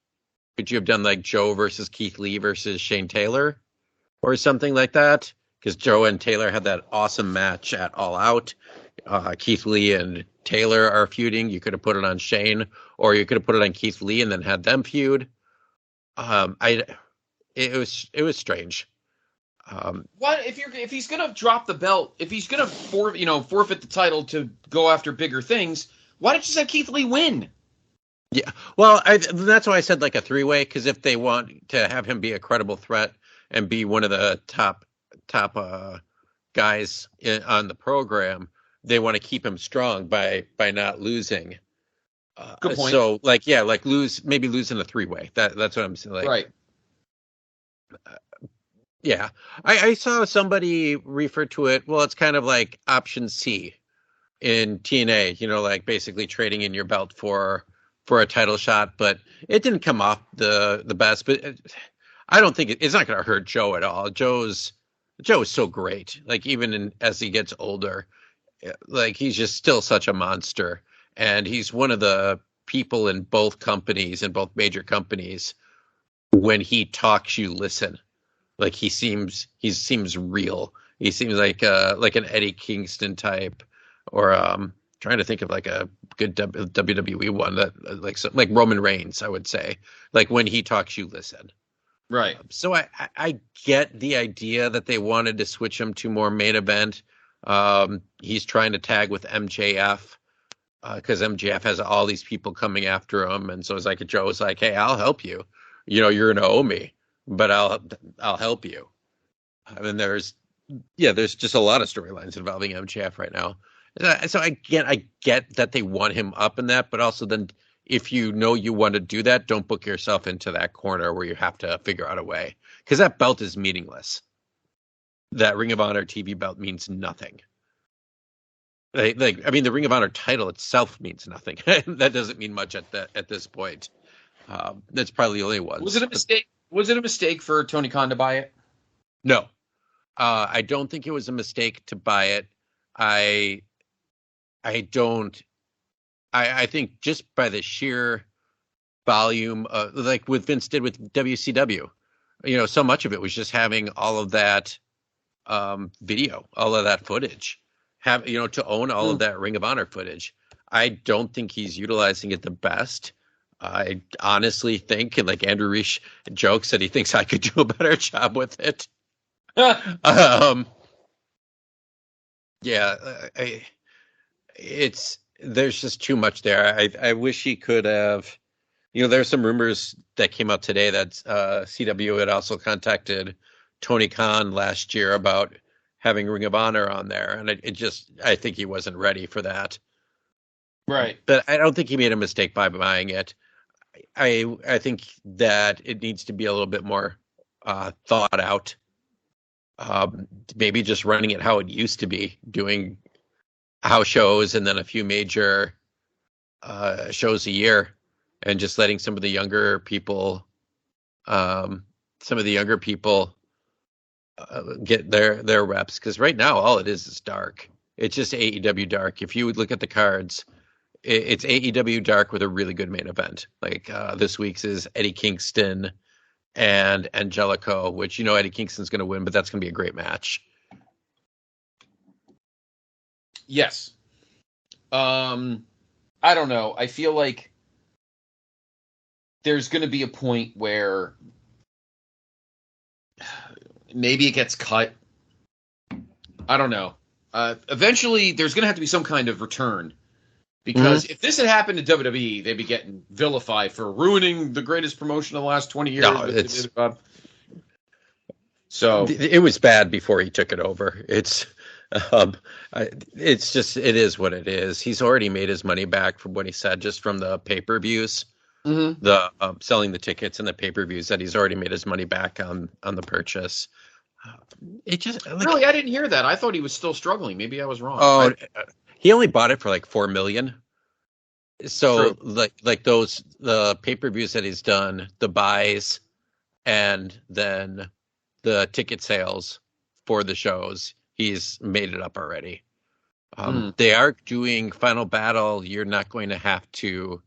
Could you have done Joe versus Keith Lee versus Shane Taylor or something like that? Because Joe and Taylor had that awesome match at All Out. Keith Lee and Taylor are feuding. You could have put it on Shane, or you could have put it on Keith Lee and then had them feud. It was strange. What if he's gonna drop the belt? If he's gonna forfeit the title to go after bigger things, why don't you say Keith Lee win? Yeah, well, that's why I said a 3-way, because if they want to have him be a credible threat and be one of the top guys on the program, they want to keep him strong by not losing. Good point. So maybe lose in a 3-way. That's what I'm saying. Right. Yeah, I saw somebody refer to it. Well, it's kind of like option C in TNA, basically trading in your belt for a title shot, but it didn't come off the best. But I don't think it's not going to hurt Joe at all. Joe is so great. Even as he gets older, he's just still such a monster, and he's one of the people in both companies, in both major companies, when he talks, you listen. Like he seems real. He seems like an Eddie Kingston type, or trying to think of like a good WWE one that like Roman Reigns, I would say. Like when he talks, you listen. Right. So I get the idea that they wanted to switch him to more main event. He's trying to tag with MJF because MJF has all these people coming after him, and so it's like Joe's like, "Hey, I'll help you. You know, you're gonna owe me, but I'll help you." I mean, there's just a lot of storylines involving MJF right now. So I get that they want him up in that, but also then if you know you want to do that, don't book yourself into that corner where you have to figure out a way, because that belt is meaningless. That Ring of Honor TV belt means nothing. I mean, the Ring of Honor title itself means nothing. That doesn't mean much at this point. That's probably the only one. Was it a mistake? Was it a mistake for Tony Khan to buy it? No, I don't think it was a mistake to buy it. I think just by the sheer volume, like what Vince did with WCW, so much of it was just having all of that video, all of that footage, to own all of that Ring of Honor footage. I don't think he's utilizing it the best. I honestly think, and like Andrew Reich jokes that he thinks I could do a better job with it. There's just too much there. I wish he could have. There's some rumors that came out today that CW had also contacted Tony Khan last year about having Ring of Honor on there, and I think he wasn't ready for that. Right. But I don't think he made a mistake by buying it. I think that it needs to be a little bit more thought out. Maybe just running it how it used to be, doing house shows and then a few major shows a year, and just letting some of the younger people get their reps, because right now all it is dark. It's just AEW dark. If you would look at the cards, it's AEW dark with a really good main event. Like this week's is Eddie Kingston and Angelico, which Eddie Kingston's going to win, but that's going to be a great match. Yes. I don't know. I feel like there's going to be a point where maybe it gets cut. I don't know. Eventually, there's going to have to be some kind of return. Because if this had happened to WWE, they'd be getting vilified for ruining the greatest promotion of the last 20 years. No, so it was bad before he took it over. It is what it is. He's already made his money back from what he said, just from the pay-per-views, the selling the tickets and the pay-per-views, that he's already made his money back on the purchase. Really, I didn't hear that. I thought he was still struggling. Maybe I was wrong. Oh, he only bought it for like $4 million. So true. like those the pay-per-views that he's done, the buys, and then the ticket sales for the shows, he's made it up already. They are doing Final Battle. You're not going to have to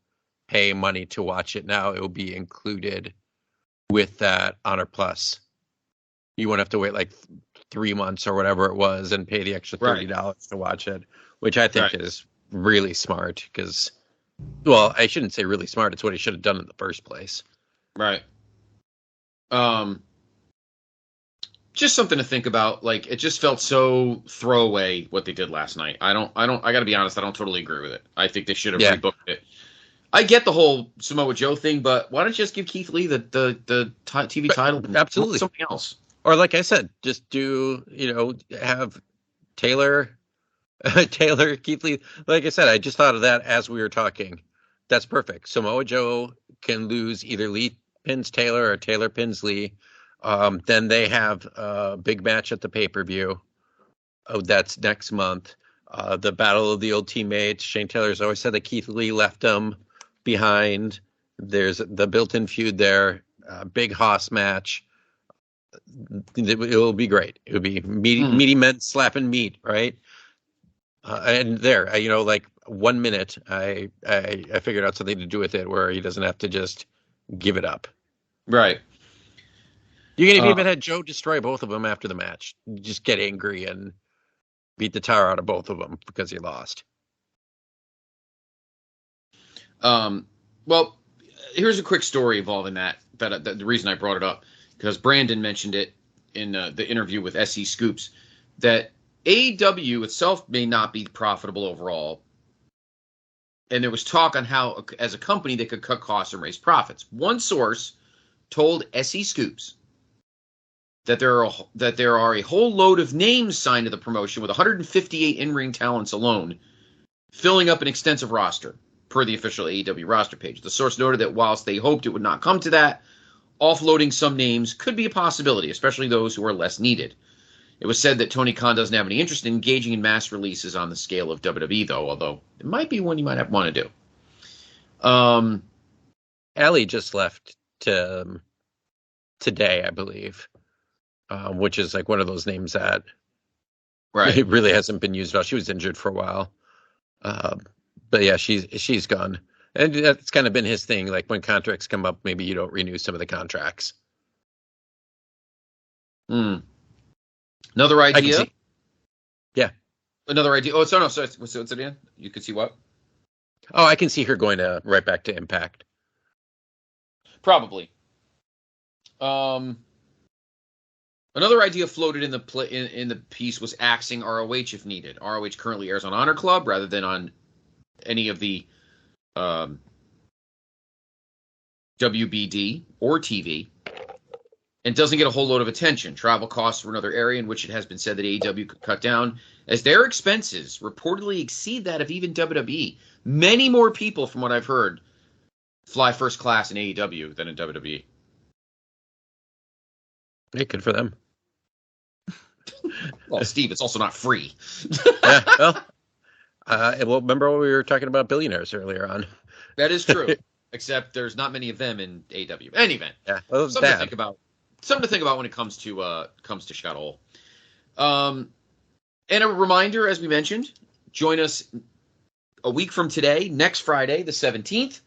pay money to watch it now. It will be included with that Honor Plus. You won't have to wait like 3 months or whatever it was and pay the extra $30 to watch it, which I think is really smart, because, well, I shouldn't say really smart. It's what he should have done in the first place. Right. Just something to think about. Like, it just felt so throwaway what they did last night. I gotta be honest, I don't totally agree with it. I think they should have rebooked it. I get the whole Samoa Joe thing, but why don't you just give Keith Lee the TV title? Absolutely. Something else. Or like I said, just do, have Taylor, Keith Lee. Like I said, I just thought of that as we were talking. That's perfect. Samoa Joe can lose, either Lee pins Taylor or Taylor pins Lee. Then they have a big match at the pay-per-view. Oh, that's next month. The Battle of the Old Teammates. Shane Taylor's always said that Keith Lee left him behind. There's the built-in feud there. Big Hoss match. It will be great. It will be meaty men slapping meat, right? And there, like 1 minute, I figured out something to do with it where he doesn't have to just give it up. Right. You can even had Joe destroy both of them after the match. Just get angry and beat the tar out of both of them because he lost. Well, here's a quick story involving that the reason I brought it up, because Brandon mentioned it in the interview with SE Scoops, that AEW itself may not be profitable overall. And there was talk on how, as a company, they could cut costs and raise profits. One source told SE Scoops that there are a whole load of names signed to the promotion, with 158 in-ring talents alone, filling up an extensive roster, per the official AEW roster page. The source noted that whilst they hoped it would not come to that, offloading some names could be a possibility, especially those who are less needed. It was said that Tony Khan doesn't have any interest in engaging in mass releases on the scale of WWE, though, although it might be one you might want to do. Allie just left today, I believe, which is like one of those names that it really hasn't been used at all. She was injured for a while. But yeah, she's gone. And that's kind of been his thing. Like when contracts come up, maybe you don't renew some of the contracts. Another idea. Yeah. Another idea. Oh, no. So what's it again? You could see what? Oh, I can see her going right back to Impact. Probably. Another idea floated in the piece was axing ROH if needed. ROH currently airs on Honor Club rather than on any of the WBD or TV, and doesn't get a whole load of attention. Travel costs were another area in which it has been said that AEW could cut down, as their expenses reportedly exceed that of even WWE. Many more people, from what I've heard, fly first class in AEW than in WWE. Hey, good for them. Well, Steve, it's also not free. Yeah, well, remember what we were talking about billionaires earlier on? That is true, except there's not many of them in AEW. Any event, yeah, well, something to think about. Something to think about when it comes to Scott Hole. And a reminder, as we mentioned, join us a week from today, next Friday, the 17th.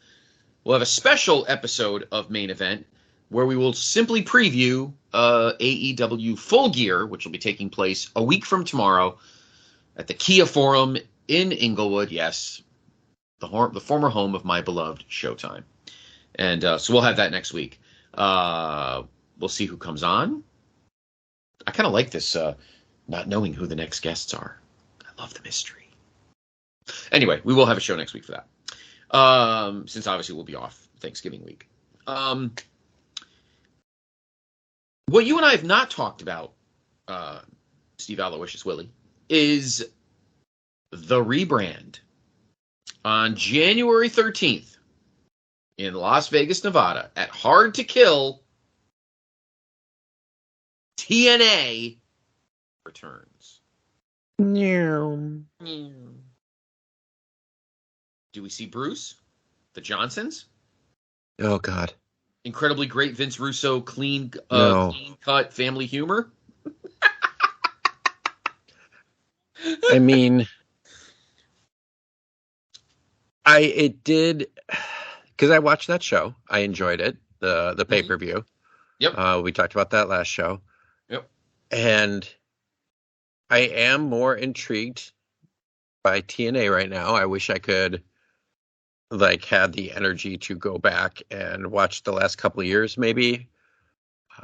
We'll have a special episode of Main Event where we will simply preview AEW Full Gear, which will be taking place a week from tomorrow at the Kia Forum in Inglewood. Yes, the former home of my beloved Showtime. And so we'll have that next week. We'll see who comes on. I kind of like this, not knowing who the next guests are. I love the mystery. Anyway, we will have a show next week for that. Since obviously we'll be off Thanksgiving week. What you and I have not talked about, Steve Aloysius Willie, is the rebrand. On January 13th in Las Vegas, Nevada, at Hard to Kill, TNA returns. Do we see Bruce? The Johnsons? Oh, God. Incredibly great Vince Russo, clean cut family humor? I mean, it did, because I watched that show. I enjoyed it, the pay-per-view. Yep. We talked about that last show. Yep. And I am more intrigued by TNA right now. I wish I could had the energy to go back and watch the last couple of years, maybe.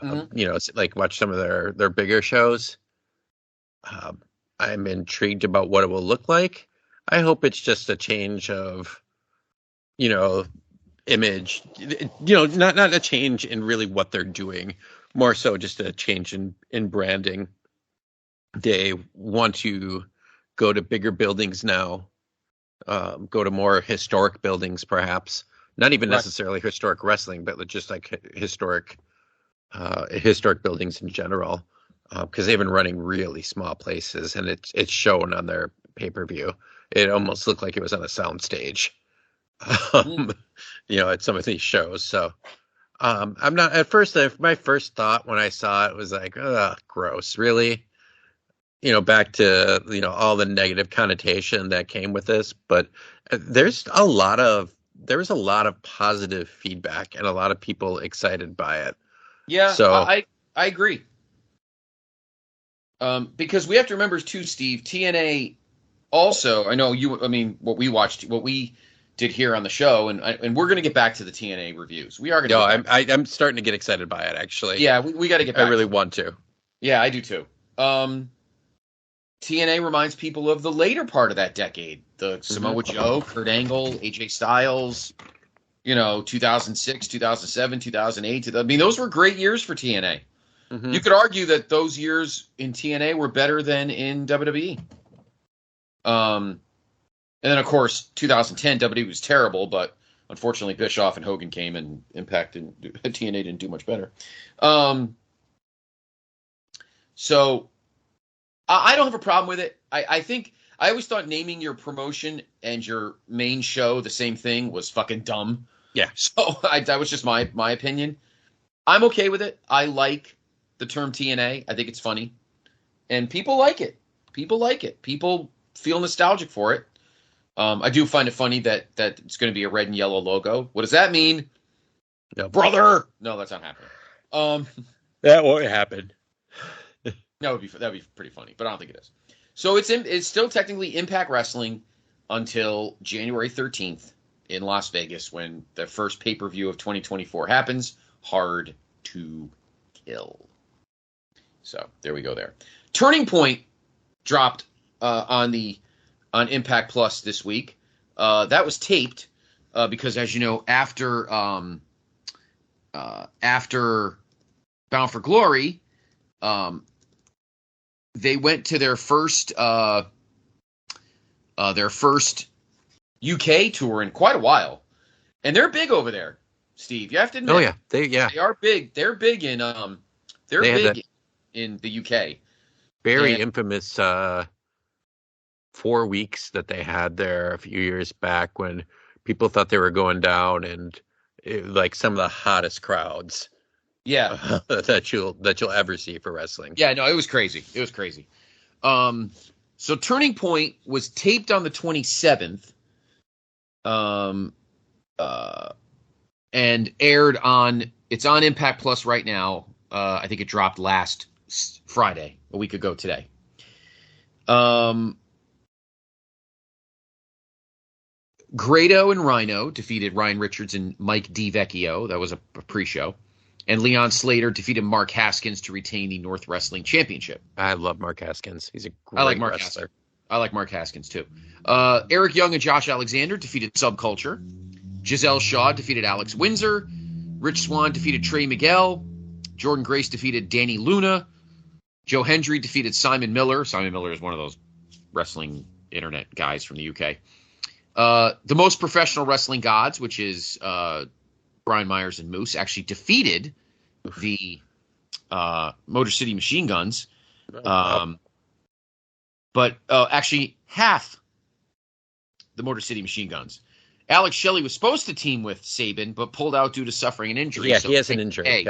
It's watch some of their bigger shows. I'm intrigued about what it will look like. I hope it's just a change of, image, not a change in really what they're doing, more so just a change in branding. They want to go to bigger buildings now, go to more historic buildings, perhaps. Not even necessarily historic wrestling, but just like historic buildings in general, because they've been running really small places, and it's shown on their pay-per-view. It almost looked like it was on a soundstage, at some of these shows. So I'm not at first. My first thought when I saw it was like, ugh, gross, really. back to, all the negative connotation that came with this, but there was a lot of positive feedback and a lot of people excited by it. Yeah, so I agree. Because we have to remember too, Steve, TNA also, I know what we did here on the show, and we're going to get back to the TNA reviews. We are going to. No, I'm starting to get excited by it, actually. Yeah, we got to get back. I really want to. Yeah, I do too. TNA reminds people of the later part of that decade. The Samoa Joe, Kurt Angle, AJ Styles, 2006, 2007, 2008. I mean, those were great years for TNA. Mm-hmm. You could argue that those years in TNA were better than in WWE. And then, of course, 2010, WWE was terrible, but unfortunately Bischoff and Hogan came and Impact TNA didn't do much better. So I don't have a problem with it. I think I always thought naming your promotion and your main show the same thing was fucking dumb. Yeah. So that was just my opinion. I'm okay with it. I like the term TNA. I think it's funny. And people like it. People feel nostalgic for it. I do find it funny that it's going to be a red and yellow logo. What does that mean? No. Brother! No, that's not happening. That won't happen. That'd be pretty funny, but I don't think it is. So it's still technically Impact Wrestling until January 13th in Las Vegas, when the first pay-per-view of 2024 happens. Hard to Kill. So there we go there. Turning Point dropped on Impact Plus this week. That was taped because, as you know, after Bound for Glory, they went to their first UK tour in quite a while, and they're big over there, Steve. You have to admit. Oh yeah, they are big. They're big in in the UK. Very infamous 4 weeks that they had there a few years back when people thought they were going down, and like some of the hottest crowds. Yeah, that you'll ever see for wrestling. Yeah, no, it was crazy. So Turning Point was taped on the 27th, and aired on. It's on Impact Plus right now. I think it dropped last Friday, a week ago today. Grado and Rhino defeated Ryan Richards and Mike DiVecchio. That was a pre-show. And Leon Slater defeated Mark Haskins to retain the North Wrestling Championship. I love Mark Haskins. He's a great wrestler. I like Mark Haskins, too. Eric Young and Josh Alexander defeated Subculture. Giselle Shaw defeated Alex Windsor. Rich Swann defeated Trey Miguel. Jordan Grace defeated Danny Luna. Joe Hendry defeated Simon Miller. Simon Miller is one of those wrestling internet guys from the UK. The Most Professional Wrestling Gods, which is Brian Myers and Moose, actually defeated the Motor City Machine Guns. But actually half the Motor City Machine Guns. Alex Shelley was supposed to team with Sabin, but pulled out due to suffering an injury. Yeah, so he has an injury.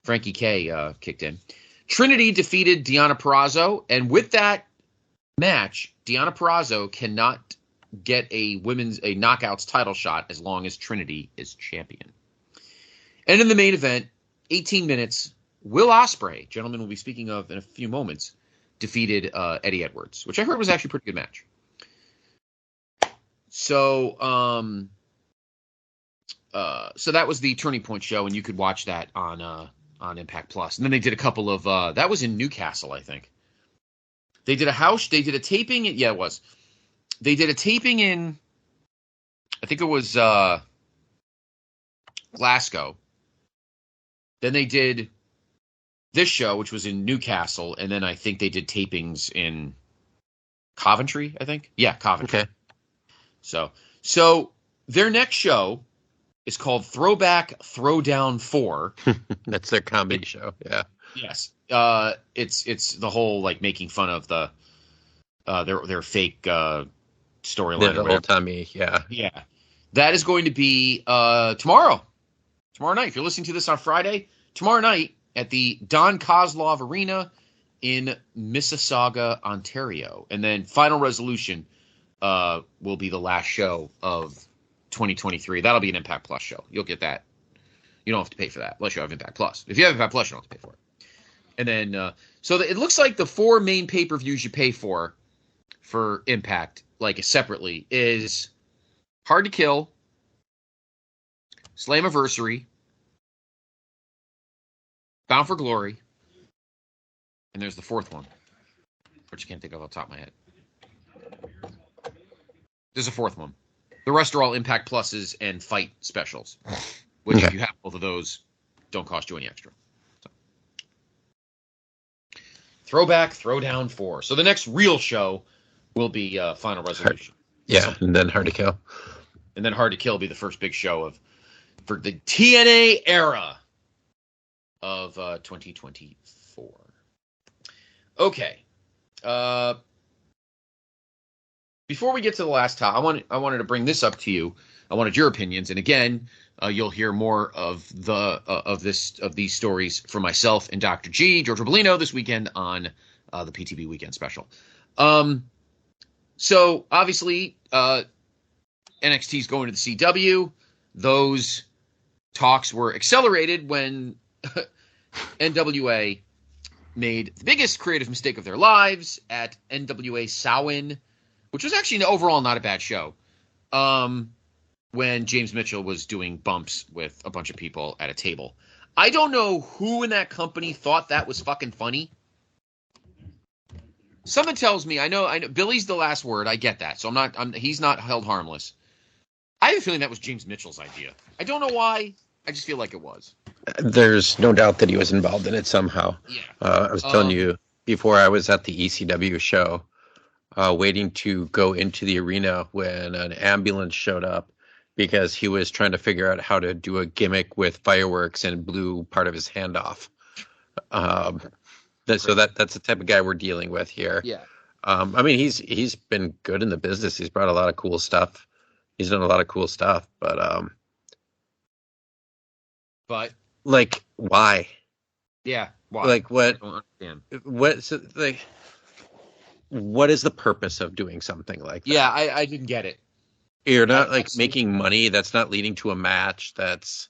Frankie K kicked in. Trinity defeated Deonna Purrazzo, and with that match, Deonna Purrazzo cannot get a knockouts title shot as long as Trinity is champion. And in the main event, 18 minutes, Will Ospreay, gentleman we'll be speaking of in a few moments, defeated Eddie Edwards, which I heard was actually a pretty good match. So that was the Turning Point show, and you could watch that on Impact Plus. And then they did a couple of that was in Newcastle, I think. They did a taping. Yeah, it was. They did a taping in, I think it was Glasgow. Then they did this show, which was in Newcastle, and then I think they did tapings in Coventry, I think. Yeah, Coventry. Okay. So their next show is called Throwback Throwdown 4. That's their comedy show. Yeah. Yes. It's the whole like making fun of the their fake storyline. The whole tummy. Yeah. Yeah. That is going to be tomorrow night. If you're listening to this on Friday, tomorrow night at the Don Kozlov Arena in Mississauga, Ontario. And then Final Resolution will be the last show of 2023. That'll be an Impact Plus show. You'll get that. You don't have to pay for that unless you have Impact Plus. If you have Impact Plus, you don't have to pay for it. And then, it looks like the 4 main pay-per-views you pay for Impact, like separately, is Hard to Kill, Slammiversary, Bound for Glory, and there's the 4th one, which I can't think of off the top of my head. There's a 4th one. The rest are all Impact Pluses and Fight specials, which if you have both of those, don't cost you any extra. So. Throwback, Throwdown 4. So the next real show will be Final Resolution. And then Hard to Kill. And then Hard to Kill will be the first big show for the TNA era of 2024. Okay. Before we get to the last top, I wanted to bring this up to you. I wanted your opinions, and again, you'll hear more of these stories from myself and Dr. G, George Robolino, this weekend on the PTB Weekend Special. So obviously, NXT is going to the CW. Those talks were accelerated when NWA made the biggest creative mistake of their lives at NWA Samhain, which was actually overall not a bad show, when James Mitchell was doing bumps with a bunch of people at a table. I don't know who in that company thought that was fucking funny. Someone tells me, I know Billy's the last word. I get that. So he's not held harmless. I have a feeling that was James Mitchell's idea. I don't know why. I just feel like it was. There's no doubt that he was involved in it somehow. Yeah. I was telling you before, I was at the ECW show, waiting to go into the arena when an ambulance showed up because he was trying to figure out how to do a gimmick with fireworks and blew part of his hand off. So that's the type of guy we're dealing with here. Yeah. I mean, he's been good in the business. He's brought a lot of cool stuff. He's done a lot of cool stuff, but like, why? Yeah, why? Like, what? I don't understand. What is the purpose of doing something like that? Yeah, I didn't get it. You're not making money. That's not leading to a match. That's,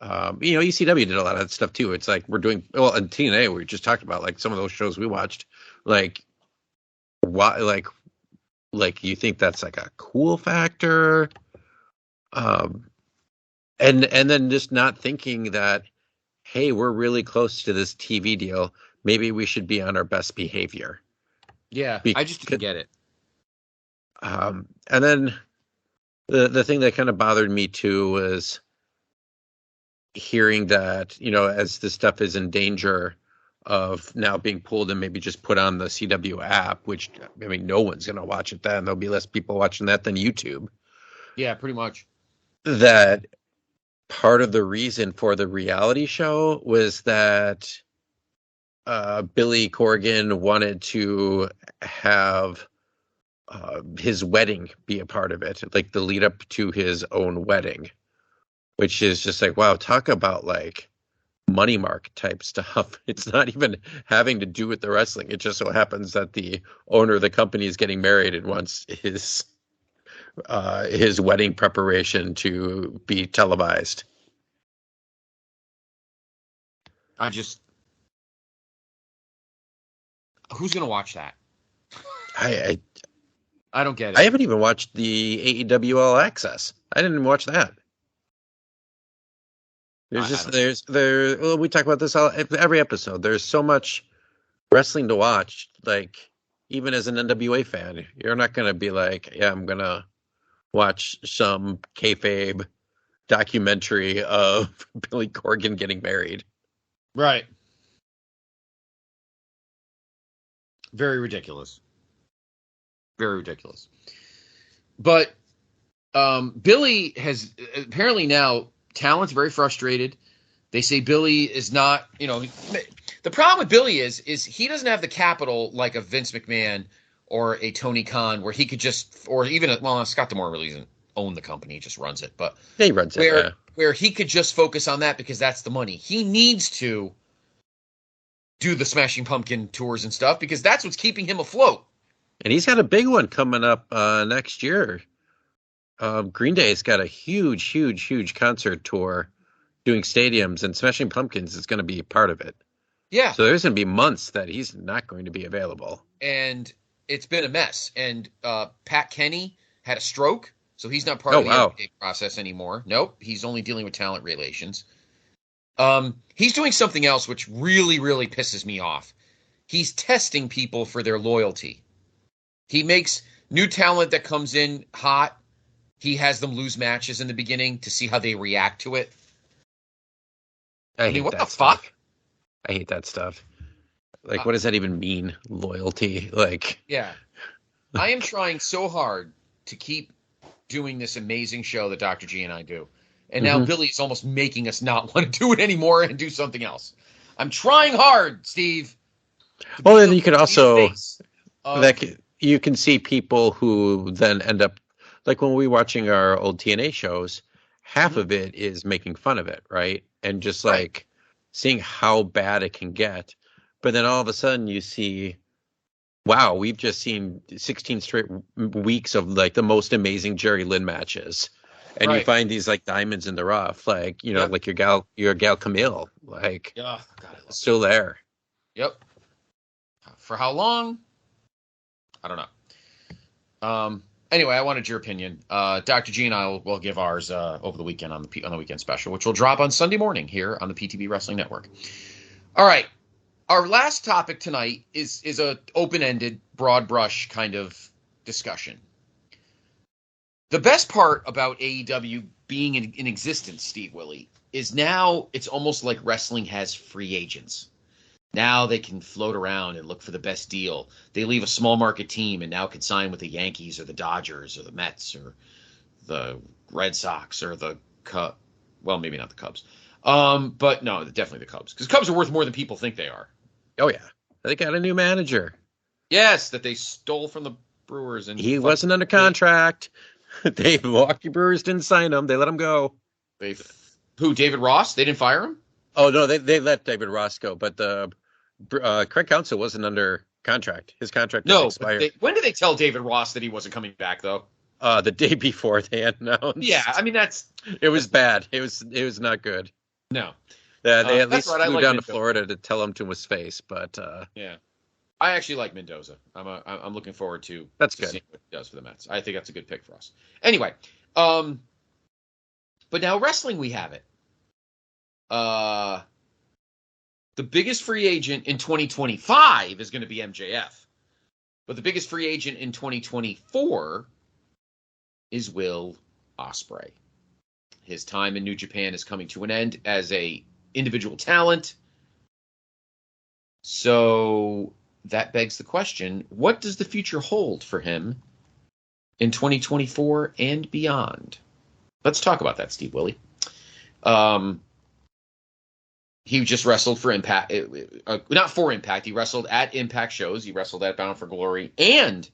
ECW did a lot of that stuff too. It's like we're doing, in TNA, we just talked about like some of those shows we watched. Like, why? Like you think that's like a cool factor? And then just not thinking that, hey, we're really close to this TV deal. Maybe we should be on our best behavior. Yeah, I just didn't get it. And then the thing that kind of bothered me too was hearing that, as this stuff is in danger of now being pulled and maybe just put on the CW app, which, I mean, no one's going to watch it then. There'll be less people watching that than YouTube. Yeah, pretty much. That part of the reason for the reality show was that Billy Corgan wanted to have his wedding be a part of it, like the lead up to his own wedding, which is just like, wow, talk about like money mark type stuff. It's not even having to do with the wrestling. It just so happens that the owner of the company is getting married and wants his wedding preparation to be televised. Who's gonna watch that? I don't get it. I haven't even watched the AEW All Access. I didn't even watch that. We talk about this every episode. There's so much wrestling to watch. Like, even as an NWA fan, you're not going to be like, yeah, I'm going to watch some kayfabe documentary of Billy Corgan getting married. Right. Very ridiculous. Very ridiculous. But Billy has apparently now, talent's very frustrated. They say Billy is not, the problem with Billy is he doesn't have the capital like a Vince McMahon or a Tony Khan, where he could just, or even, Scott D'Amore really doesn't own the company, he just runs it. But he runs it, where he could just focus on that because that's the money. He needs to do the Smashing Pumpkin tours and stuff because that's what's keeping him afloat. And he's got a big one coming up next year. Green Day's got a huge concert tour doing stadiums, and Smashing Pumpkins is going to be part of it. Yeah. So there's going to be months that he's not going to be available. And it's been a mess. And Pat Kenny had a stroke, so he's not part of the NWA process anymore. Nope, he's only dealing with talent relations. He's doing something else which really, really pisses me off. He's testing people for their loyalty. He makes new talent that comes in hot. He has them lose matches in the beginning to see how they react to it. I mean, what the fuck? I hate that stuff. Like, what does that even mean? Loyalty? Like, yeah. I am trying so hard to keep doing this amazing show that Dr. G and I do. And now Billy is almost making us not want to do it anymore and do something else. I'm trying hard, Steve. Well, then you can also, you can see people who then end up, like when we're watching our old TNA shows, half of it is making fun of it, right? And just like seeing how bad it can get. But then all of a sudden you see, wow, we've just seen 16 straight weeks of like the most amazing Jerry Lynn matches. And you find these like diamonds in the rough, like, you know, like your gal Camille, like still there. Yep. For how long? I don't know. Anyway, I wanted your opinion. Dr. G and I will give ours over the weekend on the weekend special, which will drop on Sunday morning here on the PTB Wrestling Network. All right. Our last topic tonight is a open-ended, broad brush kind of discussion. The best part about AEW being in existence, Steve Willie, is now it's almost like wrestling has free agents. Now they can float around and look for the best deal. They leave a small market team and now can sign with the Yankees or the Dodgers or the Mets or the Red Sox or the Cubs. Well, maybe not the Cubs. But no, definitely the Cubs. Because Cubs are worth more than people think they are. Oh, yeah. They got a new manager. Yes, that they stole from the Brewers. And he wasn't under contract. The Milwaukee Brewers didn't sign him. They let him go. Who, David Ross? They didn't fire him? Oh, no, they let David Ross go. But the Craig Counsell wasn't under contract. His contract didn't expire. When did they tell David Ross that he wasn't coming back, though? The day before they announced. Yeah, I mean, it was bad. It was not good. No. They at least flew down to Florida to tell him to his face, but yeah. I actually like Mendoza. I'm looking forward to seeing what he does for the Mets. I think that's a good pick for us. Anyway, but now wrestling, we have it. The biggest free agent in 2025 is going to be MJF, but the biggest free agent in 2024 is Will Ospreay. His time in New Japan is coming to an end as a individual talent. So that begs the question, what does the future hold for him in 2024 and beyond? Let's talk about that, Steve Willie. He just wrestled for Impact, not for Impact. He wrestled at Impact shows. He wrestled at Bound for Glory and,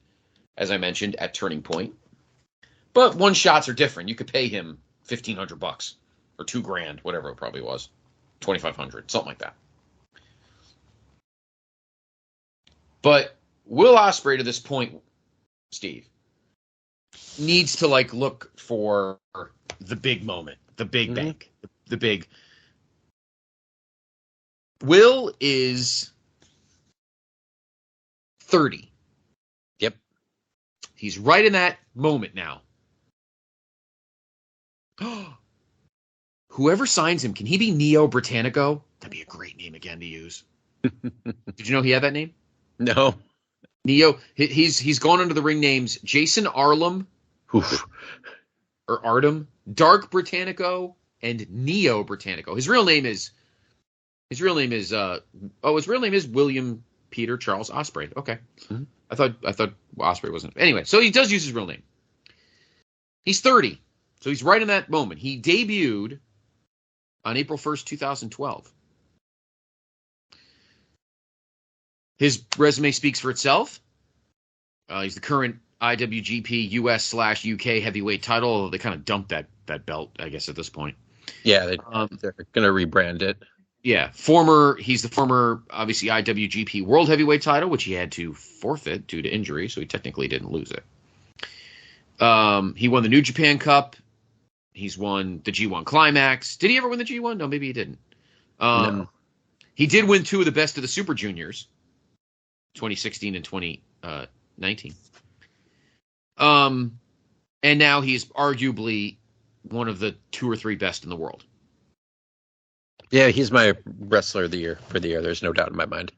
as I mentioned, at Turning Point. But one shots are different. You could pay him $1,500 or $2,000, whatever it probably was, $2,500, something like that. But Will Ospreay to this point, Steve, needs to like look for the big moment, the big bank, the big. Will is 30. Yep. He's right in that moment now. Whoever signs him, can he be Neo Britannico? That'd be a great name again to use. Did you know he had that name? No. Neo, he's gone under the ring names Jason Arlem, or Artem, Dark Britannico, and Neo Britannico. His real name is William Peter Charles Ospreay. Okay. Mm-hmm. I thought Ospreay wasn't. Anyway, so he does use his real name. He's 30. So he's right in that moment. He debuted on April 1st, 2012. His resume speaks for itself. He's the current IWGP US/UK heavyweight title, although they kind of dumped that belt, I guess, at this point. Yeah, they're going to rebrand it. Yeah, he's the former, obviously, IWGP World Heavyweight title, which he had to forfeit due to injury, so he technically didn't lose it. He won the New Japan Cup. He's won the G1 Climax. Did he ever win the G1? No, maybe he didn't. No. He did win 2 of the Best of the Super Juniors, 2016 and 2019. And now he's arguably one of the 2 or 3 best in the world. Yeah, he's my wrestler of the year for the year. There's no doubt in my mind.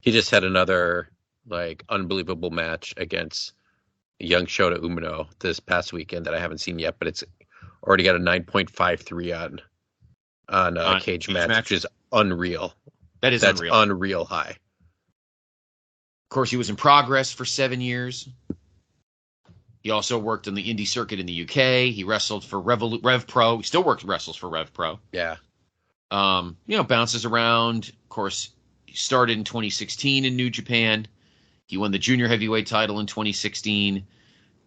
He just had another unbelievable match against young Shota Umino this past weekend that I haven't seen yet, but it's already got a 9.53 on Cage Match, which is unreal. That's unreal high. Of course, he was in Progress for 7 years. He also worked on the indie circuit in the UK. He wrestled for Rev Pro. He still wrestles for Rev Pro. Yeah. Bounces around. Of course, he started in 2016 in New Japan. He won the junior heavyweight title in 2016.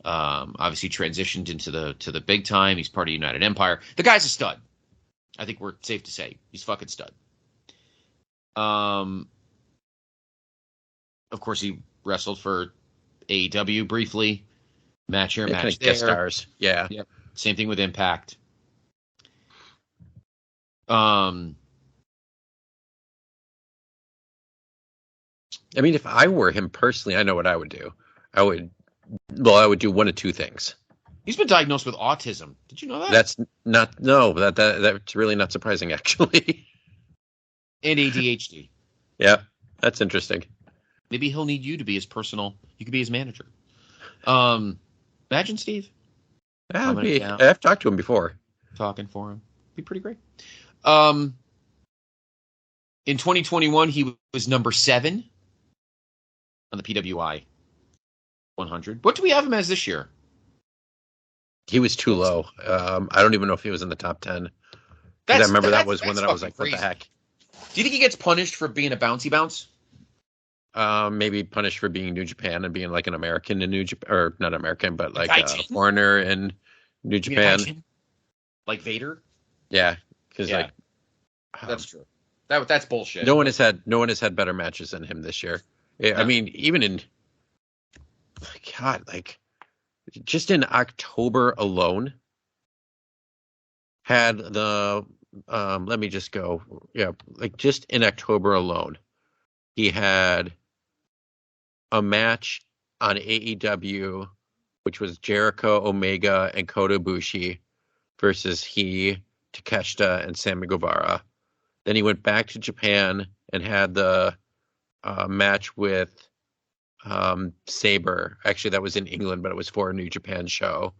Obviously transitioned into the big time. He's part of United Empire. The guy's a stud. I think we're safe to say he's fucking stud. Of course, he wrestled for AEW briefly. Match here, match there. Guest stars. Yeah. Yep. Same thing with Impact. I mean, if I were him personally, I know what I would do. I would do one of 2 things. He's been diagnosed with autism. Did you know that? That's really not surprising, actually. And ADHD. Yeah, that's interesting. Maybe he'll need you to be his you could be his manager. Imagine Steve. I've talked to him before. Talking for him. Be pretty great. In 2021, he was number 7 on the PWI 100. What do we have him as this year? He was too low. I don't even know if he was in the top 10. I remember that was one that I was like, crazy. What the heck? Do you think he gets punished for being a bouncy bounce? Maybe punished for being New Japan and being like an American in New Japan, or not American, but like a foreigner in New Japan. Like Vader? Yeah, because that's true. That's bullshit. No one has had better matches than him this year. Yeah. I mean, even in just in October alone, had the let me just go. Yeah, just in October alone, he had a match on AEW, which was Jericho, Omega, and Kota Ibushi versus Takeshita, and Sammy Guevara. Then he went back to Japan and had the match with Sabre. Actually, that was in England, but it was for a New Japan show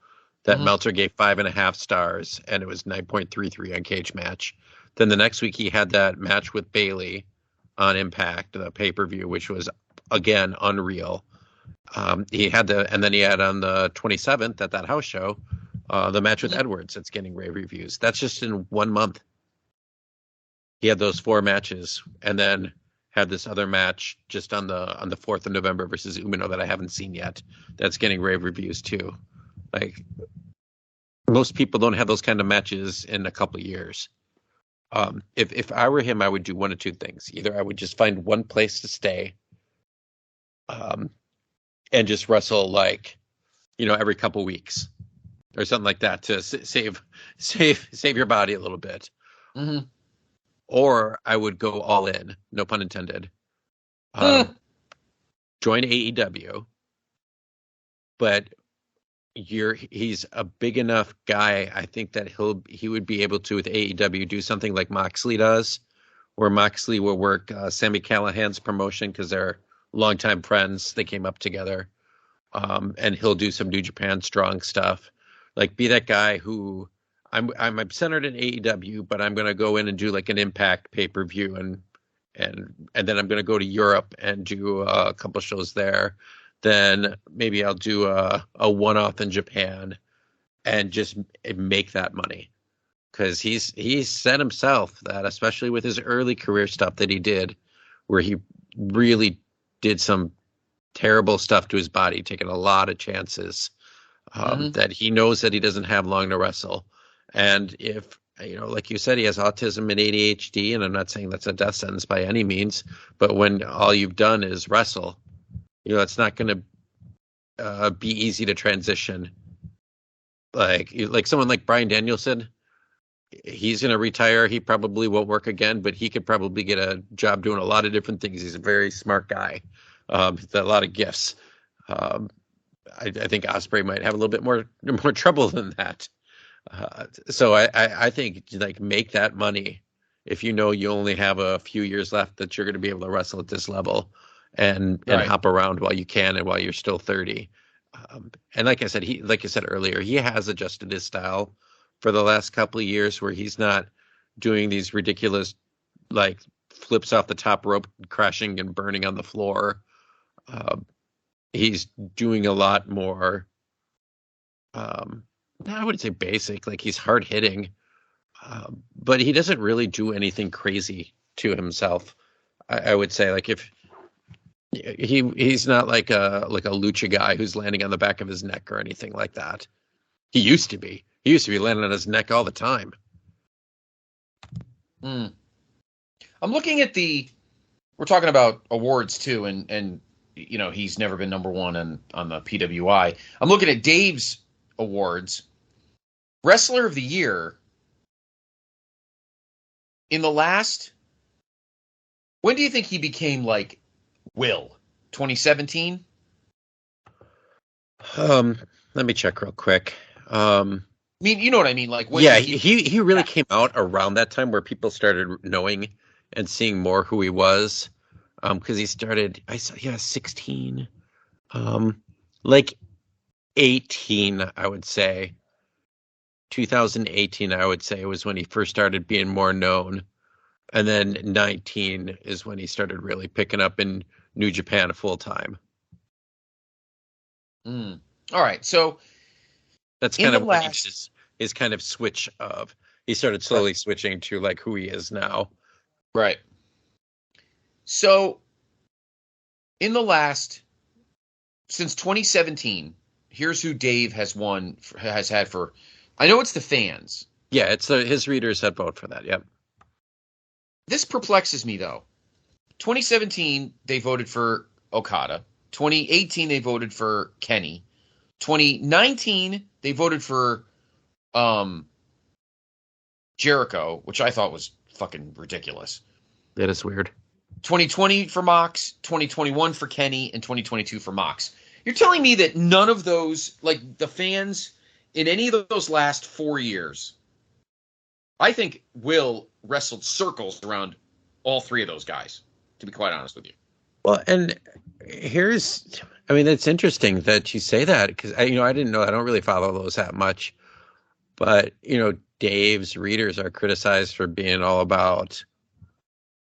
that Meltzer gave 5.5 stars, and it was 9.33 on Cage Match. Then the next week he had that match with Bayley on Impact, the pay-per-view, which was again unreal. He had on the 27th at that house show, the match with Edwards that's getting rave reviews. That's just in 1 month. He had those 4 matches, and then had this other match just on the 4th of November versus Umino that I haven't seen yet. That's getting rave reviews too. Like, most people don't have those kind of matches in a couple of years. If I were him, I would do one of 2 things. Either I would just find one place to stay, and just wrestle every couple weeks or something like that to save your body a little bit. Mm-hmm. Or I would go all in, no pun intended. Join AEW, but he's a big enough guy. I think that he would be able to, with AEW, do something like Moxley does, where Moxley will work Sami Callihan's promotion because they're longtime friends. They came up together, and he'll do some New Japan Strong stuff. Like, be that guy who I'm centered in AEW, but I'm going to go in and do like an Impact pay-per-view, and then I'm going to go to Europe and do a couple shows there. Then maybe I'll do a one-off in Japan and just make that money. Because he's said himself that, especially with his early career stuff that he did, where he really did some terrible stuff to his body, taking a lot of chances, that he knows that he doesn't have long to wrestle. And if like you said, he has autism and ADHD, and I'm not saying that's a death sentence by any means, but when all you've done is wrestle, it's not going to be easy to transition. Like someone like Bryan Danielson, he's going to retire. He probably won't work again, but he could probably get a job doing a lot of different things. He's a very smart guy. He's got a lot of gifts. I think Ospreay might have a little bit more trouble than that. So I think like make that money if you only have a few years left that you're going to be able to wrestle at this level and hop around while you can and while you're still 30. And like I said earlier, he has adjusted his style for the last couple of years where he's not doing these ridiculous like flips off the top rope, crashing and burning on the floor. He's doing a lot more. I wouldn't say basic, like he's hard hitting, but he doesn't really do anything crazy to himself. I would say like if he's not like a lucha guy who's landing on the back of his neck or anything like that. He used to be landing on his neck all the time. I'm looking at we're talking about awards too. And he's never been number one on the PWI. I'm looking at Dave's awards. Wrestler of the Year in the last, when do you think he became like Will? 2017? Let me check real quick. I mean, you know what I mean? Like, when he really came out around that time where people started knowing and seeing more who he was. Because he started, 16, like 18, I would say. 2018, I would say, was when he first started being more known. And then 19 is when he started really picking up in New Japan full time. All right. So that's kind of his kind of switch of, he started slowly switching to like who he is now. Right. So in the last, since 2017, here's who Dave has had for, I know it's the fans. Yeah, it's his readers that vote for that. Yep. This perplexes me though. 2017, they voted for Okada. 2018, they voted for Kenny. 2019, they voted for Jericho, which I thought was fucking ridiculous. That is weird. 2020 for Mox, 2021 for Kenny, and 2022 for Mox. You're telling me that none of those, like the fans in any of those last 4 years, I think Will wrestled circles around all three of those guys, to be quite honest with you. Well, and it's interesting that you say that because I didn't know, I don't really follow those that much, but Dave's readers are criticized for being all about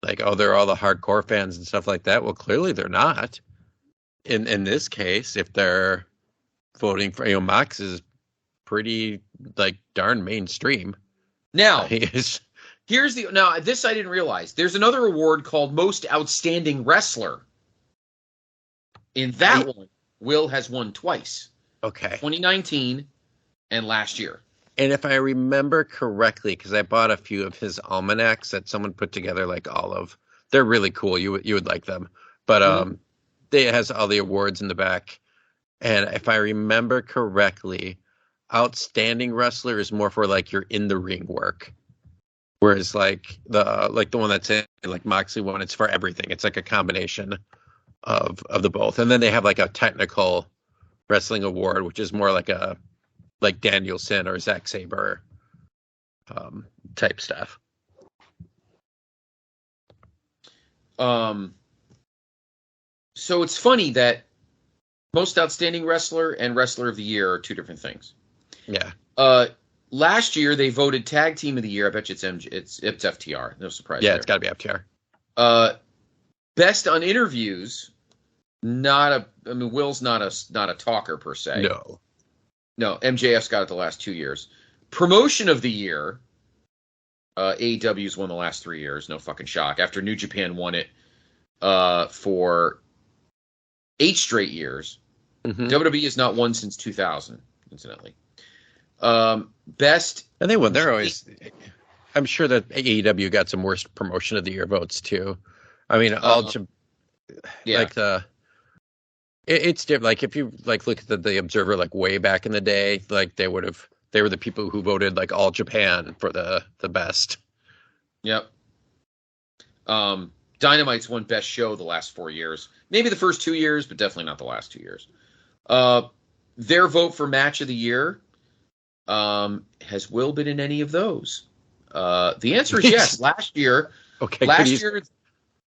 like, oh, they're all the hardcore fans and stuff like that. Well, clearly they're not. In this case, if they're voting for, Mox is pretty like darn mainstream. Now, this I didn't realize. There's another award called Most Outstanding Wrestler. In that one, Will has won twice. Okay. 2019 and last year. And if I remember correctly, because I bought a few of his almanacs that someone put together, like they're really cool. You would like them, but it has all the awards in the back. And if I remember correctly, outstanding wrestler is more for like your in the ring work, whereas like the one that's in like Moxley one, it's for everything. It's like a combination of the both. And then they have like a technical wrestling award, which is more like Danielson or Zack Sabre type stuff. So it's funny that Most Outstanding Wrestler and Wrestler of the Year are two different things. Yeah. Last year they voted Tag Team of the Year. I bet you it's FTR. No surprise. Yeah, It's got to be FTR. Best on interviews. Will's not a talker per se. No, MJF's got it the last 2 years. Promotion of the Year, AEW's won the last 3 years. No fucking shock. After New Japan won it for 8 straight years. Mm-hmm. WWE has not won since 2000, incidentally. Best. And they won. They're always. I'm sure that AEW got some worst promotion of the year votes too. I mean, it's different. Like if you like look at the Observer, like way back in the day, like they were the people who voted like All Japan for the best. Yep. Dynamite's won best show the last 4 years. Maybe the first 2 years, but definitely not the last 2 years. Their vote for match of the year, has Will been in any of those? The answer is yes. Last year. Okay.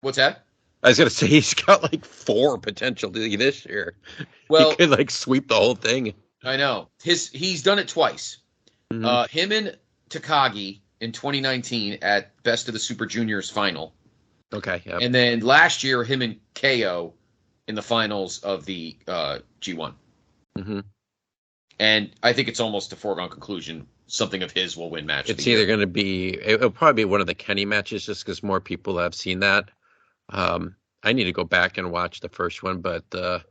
What's that? I was going to say he's got like 4 potentially this year. Well, he could like sweep the whole thing. I know. He's done it twice. Mm-hmm. Him and Takagi in 2019 at Best of the Super Juniors final. Okay. Yep. And then last year, him and KO in the finals of the G1. Mm-hmm. And I think it's almost a foregone conclusion. Something of his will win match. It's either going to be, it'll probably be one of the Kenny matches just because more people have seen that. I need to go back and watch the first one, but the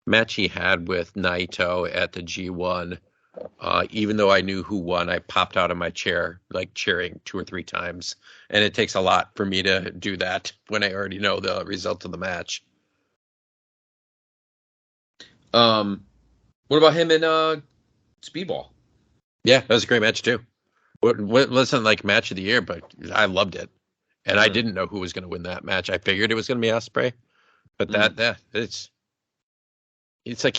match he had with Naito at the G1, even though I knew who won, I popped out of my chair, like cheering 2 or 3 times. And it takes a lot for me to do that when I already know the result of the match. What about him in Speedball? Yeah, that was a great match too. It wasn't like match of the year, but I loved it. And I didn't know who was going to win that match. I figured it was going to be Ospreay, but it's like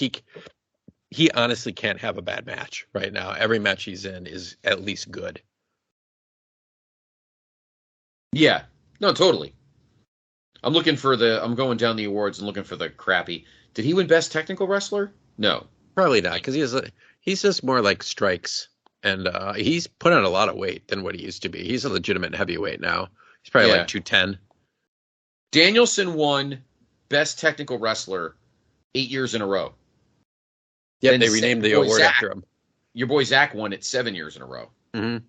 he honestly can't have a bad match right now. Every match he's in is at least good. Yeah, no, totally. I'm going down the awards and looking for the crappy. Did he win Best Technical Wrestler? No, probably not, because he's just more like strikes, and he's put on a lot of weight than what he used to be. He's a legitimate heavyweight now. He's probably like 210. Danielson won Best Technical Wrestler 8 years in a row. Yeah, they renamed the award after him. Your boy Zach won it 7 years in a row. Mm-hmm.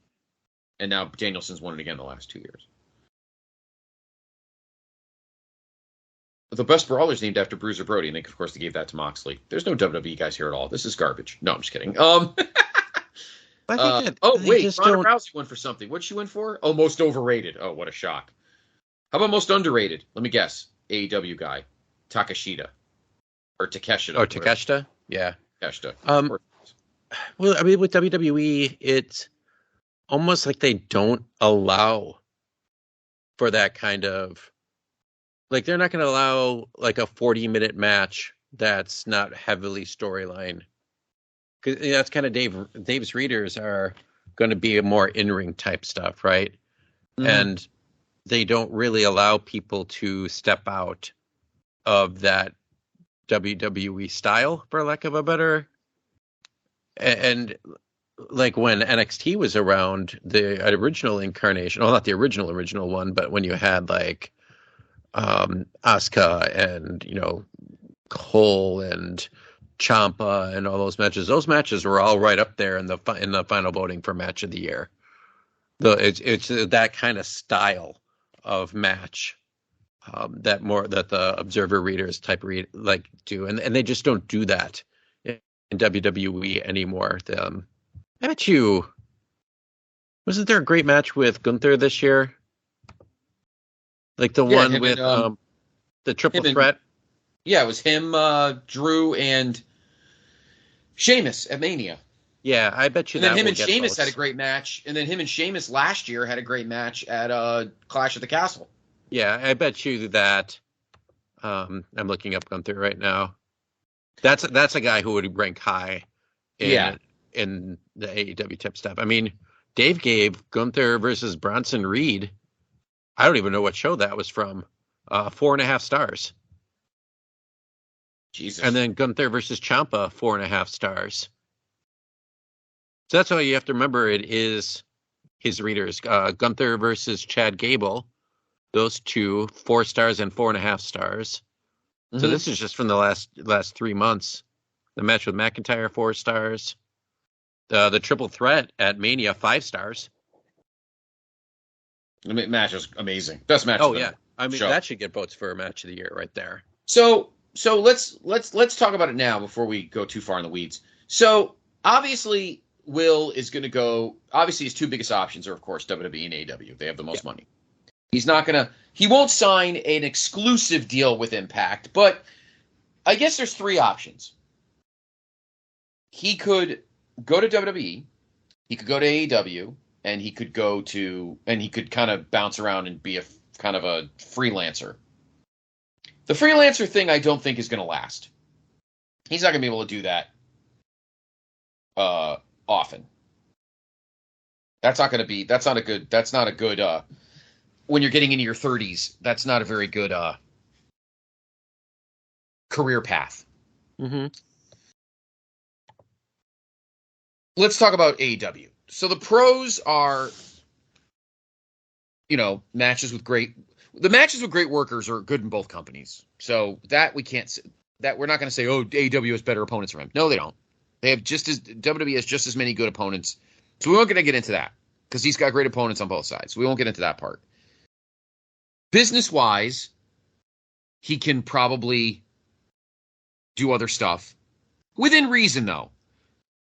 And now Danielson's won it again the last 2 years. The Best Brawler's named after Bruiser Brody, and of course they gave that to Moxley. There's no WWE guys here at all. This is garbage. No, I'm just kidding. Ronda Rousey won for something. What'd she win for? Oh, most overrated. Oh, what a shock. How about most underrated? Let me guess. AEW guy. Takeshita. Or Takeshita. Oh, Takeshita? Yeah. Takeshita. Well, I mean, with WWE, it's almost like they don't allow for that kind of... Like, they're not going to allow, like, a 40-minute match that's not heavily storyline. Because that's kind of Dave's readers are going to be a more in-ring type stuff, right? Mm-hmm. And they don't really allow people to step out of that WWE style, for lack of a better. And like when NXT was around, the original incarnation, well, not the original one, but when you had like Asuka and, Cole and Ciampa and all those matches were all right up there in the final voting for match of the year. It's that kind of style of match that the Observer readers do, and they just don't do that in WWE anymore. I bet you, wasn't there a great match with Gunther this year? Like the one with the triple threat. Yeah, it was him, Drew, and Sheamus at Mania. Yeah, I bet you. And then him and Sheamus had a great match, and then him and Sheamus last year had a great match at Clash at the Castle. Yeah, I bet you that. I'm looking up Gunther right now. That's a guy who would rank high in the AEW tip stuff. I mean, Dave gave Gunther versus Bronson Reed. I don't even know what show that was from. 4.5 stars. Jesus. And then Gunther versus Ciampa, 4.5 stars. So that's all you have to remember. It is his readers. Gunther versus Chad Gable. Those two, 4 stars and 4.5 stars. Mm-hmm. So this is just from the last 3 months. The match with McIntyre, 4 stars. The triple threat at Mania, 5 stars. The match is amazing. Best match. Oh yeah, I mean that should get votes for a match of the year right there. So let's talk about it now before we go too far in the weeds. So obviously, Will is going to go. Obviously, his two biggest options are, of course, WWE and AEW. They have the most money. He's not going to. He won't sign an exclusive deal with Impact, but I guess there's three options. He could go to WWE. He could go to AEW, and he could kind of bounce around and be a kind of a freelancer. The freelancer thing, I don't think is going to last. He's not going to be able to do that often. That's not a good when you're getting into your 30s, that's not a very good career path. Mm-hmm. Let's talk about AEW. So the pros are, matches with great workers are good in both companies. So that we're not going to say, oh, AEW has better opponents for him. No, they don't. WWE has just as many good opponents. So we won't get into that because he's got great opponents on both sides. We won't get into that part. Business-wise, he can probably do other stuff within reason, though.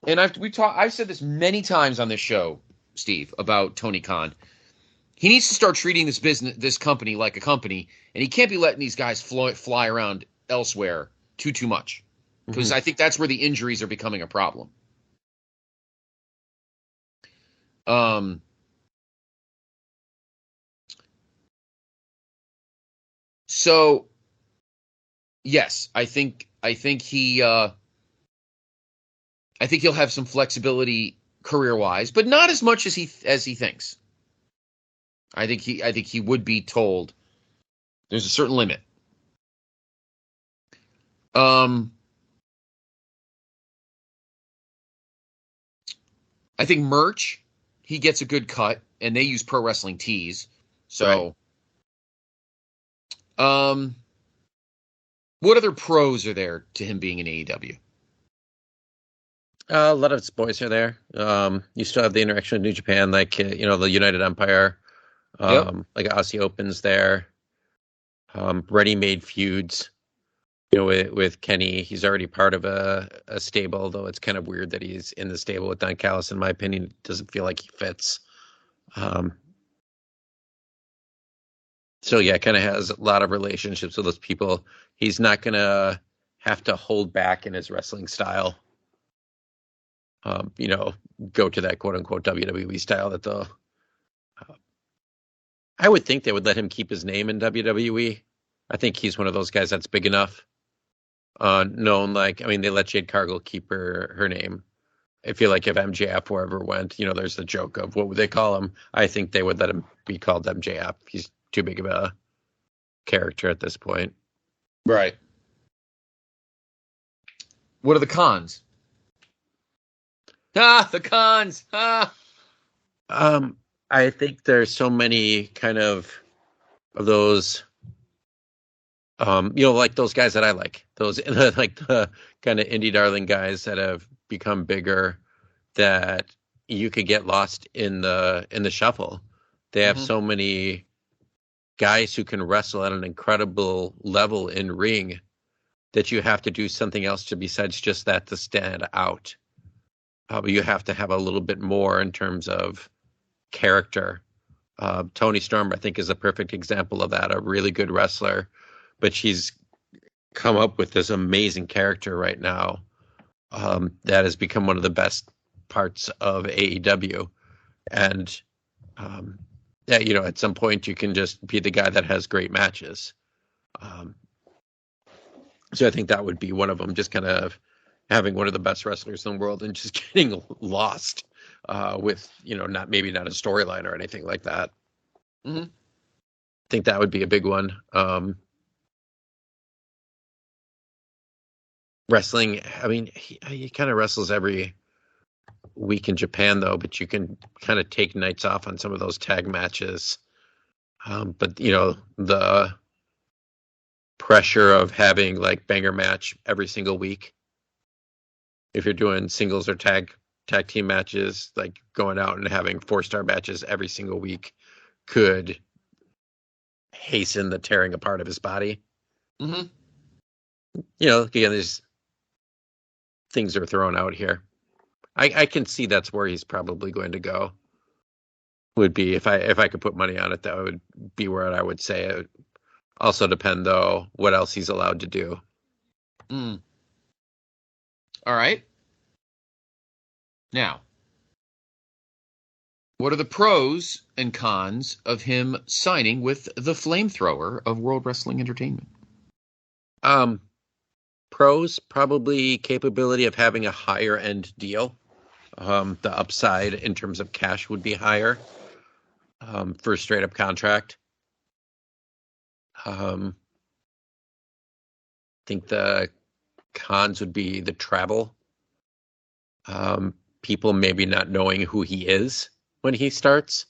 And I've said this many times on this show, Steve, about Tony Khan. He needs to start treating this company like a company, and he can't be letting these guys fly around elsewhere too much, because I think that's where the injuries are becoming a problem. So yes, I think he'll have some flexibility career-wise, but not as much as he thinks. I think he would be told there's a certain limit. I think merch, he gets a good cut, and they use Pro Wrestling Tees. So, right. What other pros are there to him being in AEW? A lot of its boys are there. You still have the interaction with New Japan, like the United Empire. Like Aussie Open's there. Ready-made feuds. With Kenny, he's already part of a stable, though it's kind of weird that he's in the stable with Don Callis. In my opinion, it doesn't feel like he fits. So yeah, kind of has a lot of relationships with those people. He's not going to have to hold back in his wrestling style. Go to that quote unquote WWE style that I would think they would let him keep his name in WWE. I think he's one of those guys that's big enough. Known, they let Jade Cargill keep her name. I feel like if MJF wherever went, there's the joke of what would they call him? I think they would let him be called MJF. He's too big of a character at this point. Right. What are the cons? The cons. I think there's so many kind of those, like those guys that I like, those like the kind of indie darling guys that have become bigger that you could get lost in the shuffle. They have so many guys who can wrestle at an incredible level in ring that you have to do something else besides just that to stand out. You have to have a little bit more in terms of character. Toni Storm, I think, is a perfect example of that. A really good wrestler, but she's come up with this amazing character right now that has become one of the best parts of AEW. And at some point you can just be the guy that has great matches. So I think that would be one of them, just kind of having one of the best wrestlers in the world and just getting lost with, not a storyline or anything like that. Mm-hmm. I think that would be a big one. Wrestling, he kind of wrestles every week in Japan, though, but you can kind of take nights off on some of those tag matches. But, the pressure of having like banger match every single week, if you're doing singles or tag team matches, like going out and having 4-star matches every single week could hasten the tearing apart of his body. Mm-hmm. Again, there's things are thrown out here. I can see that's where he's probably going to go. Would be if I could put money on it, that would be where I would say. It would also depend though what else he's allowed to do. All right. Now, what are the pros and cons of him signing with the flamethrower of World Wrestling Entertainment? Pros, probably capability of having a higher end deal. The upside in terms of cash would be higher for a straight up contract. I think the cons would be the travel. People maybe not knowing who he is when he starts.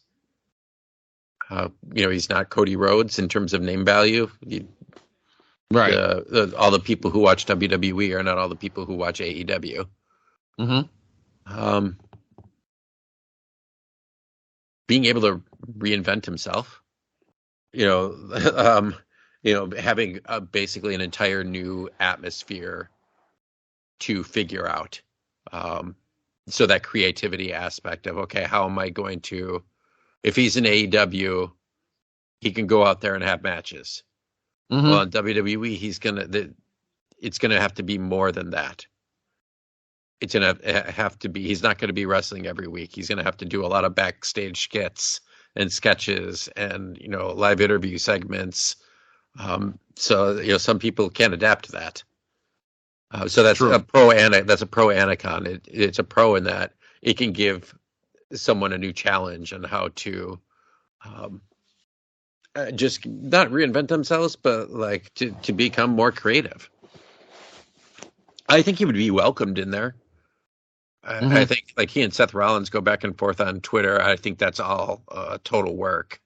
He's not Cody Rhodes in terms of name value. Right. All the people who watch WWE are not all the people who watch AEW. Mm-hmm. Being able to reinvent himself, having basically an entire new atmosphere to figure out. So that creativity aspect of, okay, how am I going to, if he's in AEW, he can go out there and have matches. Mm-hmm. Well, in WWE, it's going to have to be more than that. It's going to have to be, he's not going to be wrestling every week. He's going to have to do a lot of backstage skits and sketches and, live interview segments. So, some people can't adapt to that. So that's true. That's a pro and a con. It's a pro in that it can give someone a new challenge on how to just not reinvent themselves, but like to become more creative. I think he would be welcomed in there. Mm-hmm. I think like he and Seth Rollins go back and forth on Twitter. I think that's all total work.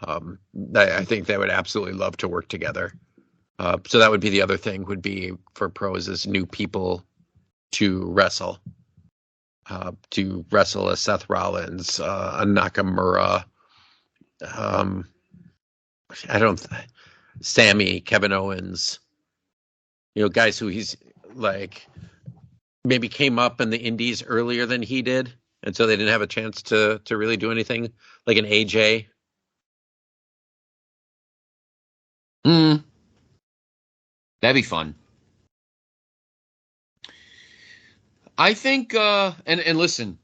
I think they would absolutely love to work together. So that would be the other thing would be for pros is new people to wrestle as Seth Rollins, a Nakamura, Sammy, Kevin Owens, guys who he's like maybe came up in the indies earlier than he did. And so they didn't have a chance to really do anything like an AJ. That'd be fun. I think, and listen,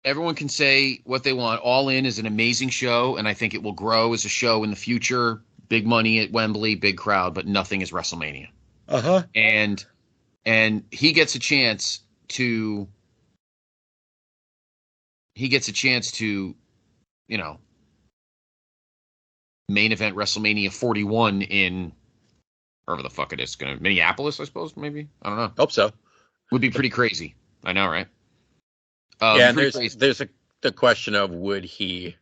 everyone can say what they want. All In is an amazing show, and I think it will grow as a show in the future. Big money at Wembley, big crowd, but nothing is WrestleMania. Uh-huh. And he gets a chance to, main event WrestleMania 41 in wherever the fuck it is. Minneapolis, I suppose, maybe? I don't know. Hope so. Would be pretty crazy. I know, right? Yeah, and there's the question of would he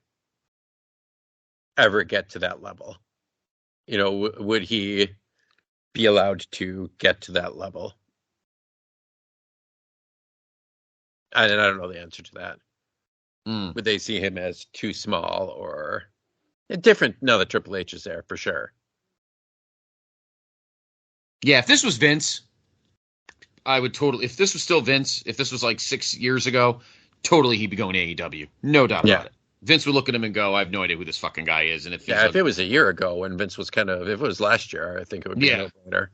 ever get to that level? Would he be allowed to get to that level? And I don't know the answer to that. Would they see him as too small or different? No, the Triple H is there for sure. Yeah, if this was Vince, I would totally. If this was still Vince, if this was like 6 years ago, totally he'd be going to AEW. No doubt about it. Vince would look at him and go, I have no idea who this fucking guy is. And if it was a year ago when Vince was if it was last year, I think it would be a no-brainer.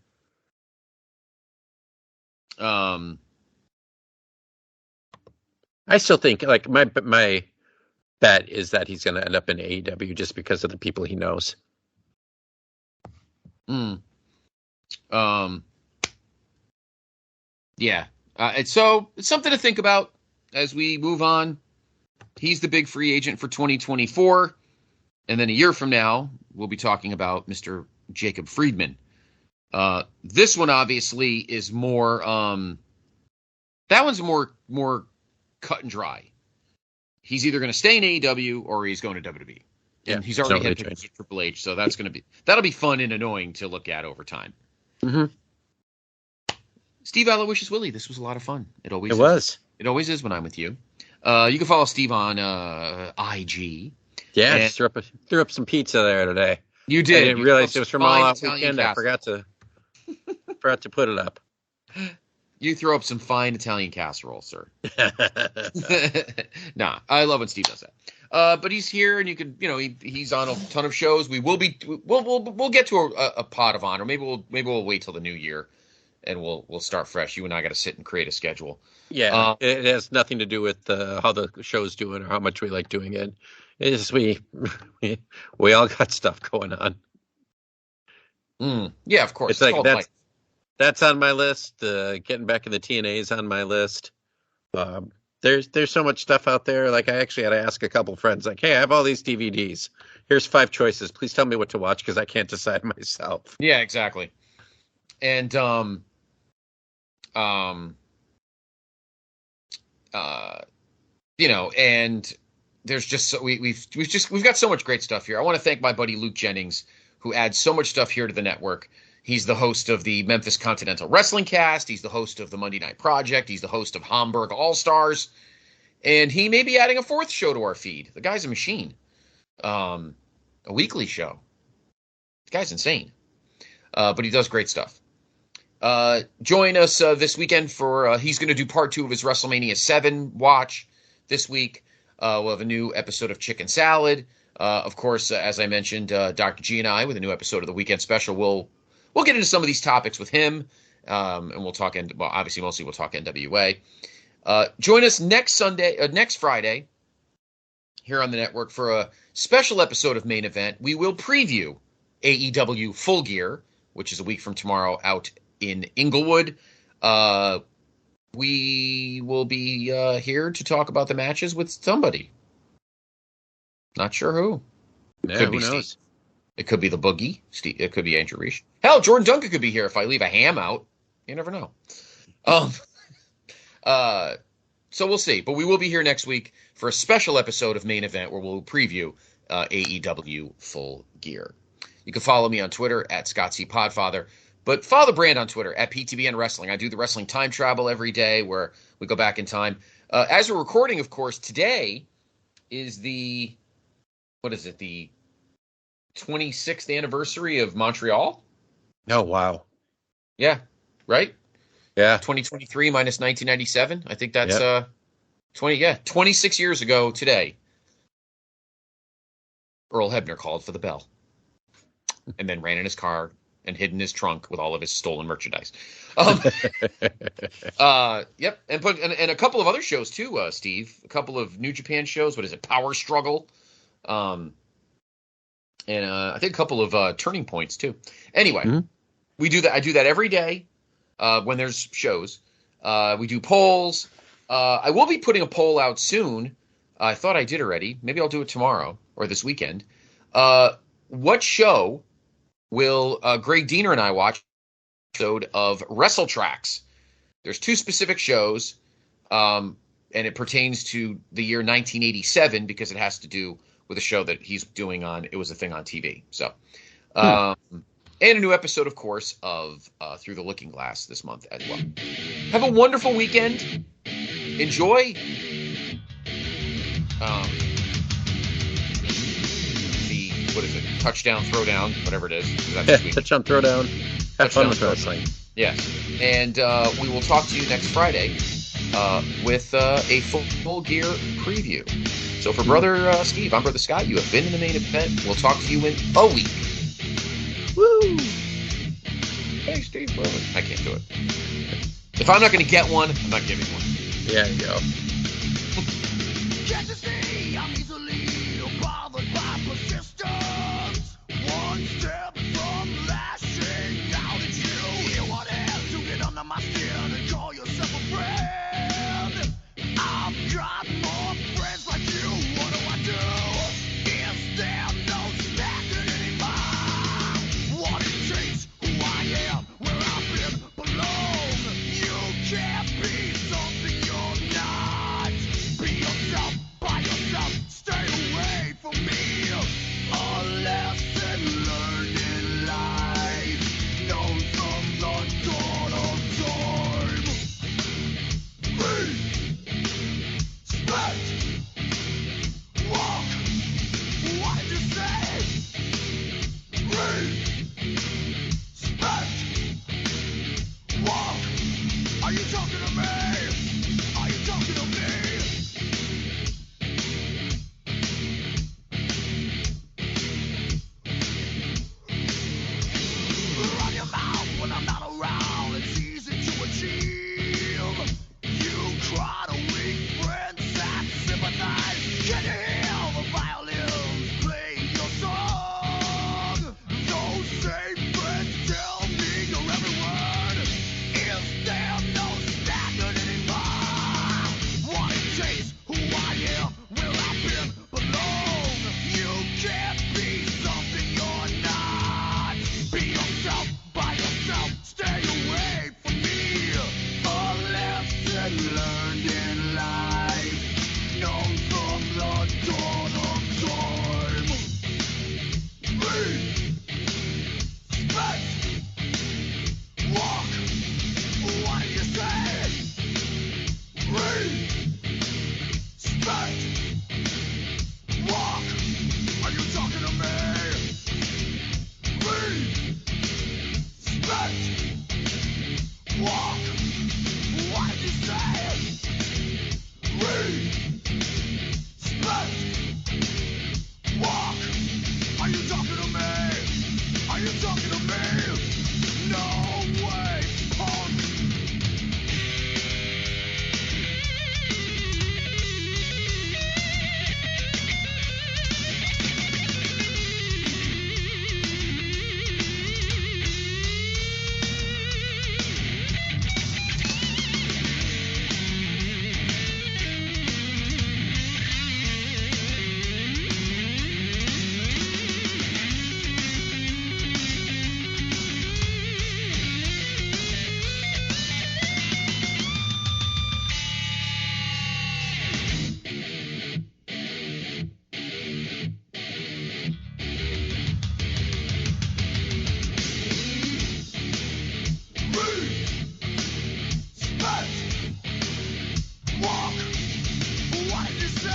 I still think like my bet is that he's going to end up in AEW just because of the people he knows. Yeah. It's something to think about as we move on. He's the big free agent for 2024. And then a year from now, we'll be talking about Mr. Jacob Friedman. This one obviously is more, that one's more cut and dry. He's either going to stay in AEW or he's going to WWE. And he's already had pictures of Triple H, so that'll be fun and annoying to look at over time. Mm-hmm. Steve Aloysius Willie, this was a lot of fun. It always is when I'm with you. You can follow Steve on IG. Yeah, I just threw up some pizza there today. You did. I didn't realize it was from All Out Weekend. I forgot to put it up. You throw up some fine Italian casserole, sir. Nah, I love when Steve does that. But he's here, and you can, he's on a ton of shows. We'll get to a pod of honor. Maybe we'll wait till the new year, and we'll start fresh. You and I got to sit and create a schedule. Yeah, it has nothing to do with how the show's doing or how much we like doing it. It's just we all got stuff going on. Yeah, of course. It's like that's on my list. Getting back in the TNA's on my list. There's so much stuff out there. Like, I actually had to ask a couple friends, like, hey, I have all these DVDs. Here's 5 choices. Please tell me what to watch because I can't decide myself. Yeah, exactly. And and there's just we've got so much great stuff here. I want to thank my buddy Luke Jennings, who adds so much stuff here to the network. He's the host of the Memphis Continental Wrestling Cast. He's the host of the Monday Night Project. He's the host of Hamburg All-Stars. And he may be adding a 4th show to our feed. The guy's a machine. A weekly show. The guy's insane. But he does great stuff. Join us this weekend for he's going to do part 2 of his WrestleMania 7 watch this week. We'll have a new episode of Chicken Salad. Of course, as I mentioned, Dr. G and I with a new episode of the Weekend Special. We'll get into some of these topics with him, and we'll talk. Obviously, mostly we'll talk NWA. Join us next Friday, here on the network for a special episode of Main Event. We will preview AEW Full Gear, which is a week from tomorrow out in Inglewood. We will be here to talk about the matches with somebody. Not sure who. Yeah, could be who knows? Steve. It could be the Boogie. Steve. It could be Andrew Reich. Hell, Jordan Duncan could be here if I leave a ham out. You never know. So we'll see. But we will be here next week for a special episode of Main Event where we'll preview AEW Full Gear. You can follow me on Twitter at Scott C. Podfather. But follow the brand on Twitter at PTBN Wrestling. I do the wrestling time travel every day where we go back in time. As we're recording, of course, today is the 26th anniversary of Montreal? Oh, wow. Yeah, right? Yeah. 2023 minus 1997. I think that's 26 years ago today. Earl Hebner called for the bell and then ran in his car and hid in his trunk with all of his stolen merchandise. Yep. And a couple of other shows too, Steve. A couple of New Japan shows. What is it? Power Struggle. And I think a couple of Turning Points too. Anyway, we do that. I do that every day when there's shows. We do polls. I will be putting a poll out soon. I thought I did already. Maybe I'll do it tomorrow or this weekend. What show will Greg Diener and I watch? Episode of Wrestle Tracks. There's 2 specific shows, and it pertains to the year 1987 because it has to do with a show that he's doing on It Was a Thing on TV. So, and a new episode, of course, of Through the Looking Glass this month as well. Have a wonderful weekend. Enjoy touchdown, throwdown, whatever it is. Touchdown, throwdown. Have fun with wrestling. Yes. And we will talk to you next Friday with a full gear preview. So for Brother Steve, I'm Brother Scott. You have been in the Main Event. We'll talk to you in a week. Woo! Hey, Steve. Well, I can't do it. If I'm not going to get one, I'm not giving one. Yeah, you go. Can't you see I'm easily bothered by persistence? One step from lashing out at you. Hear what else to get under my skin and call yourself a friend. I've got more friends like you. What do I do? Is there no standing anymore? What it takes, who I am, where I've been, belong. You can't be something you're not.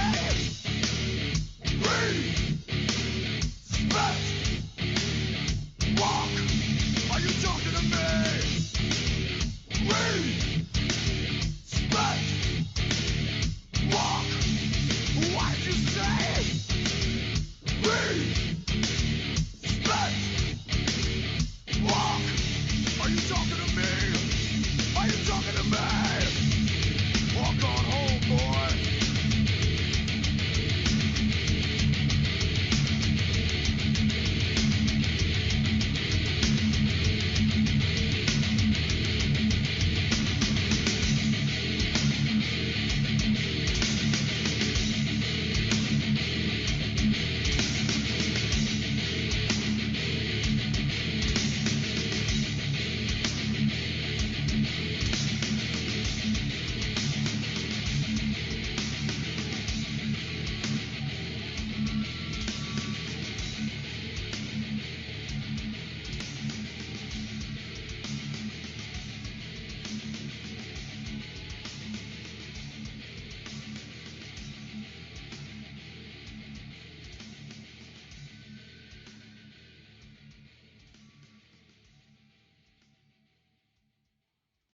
me.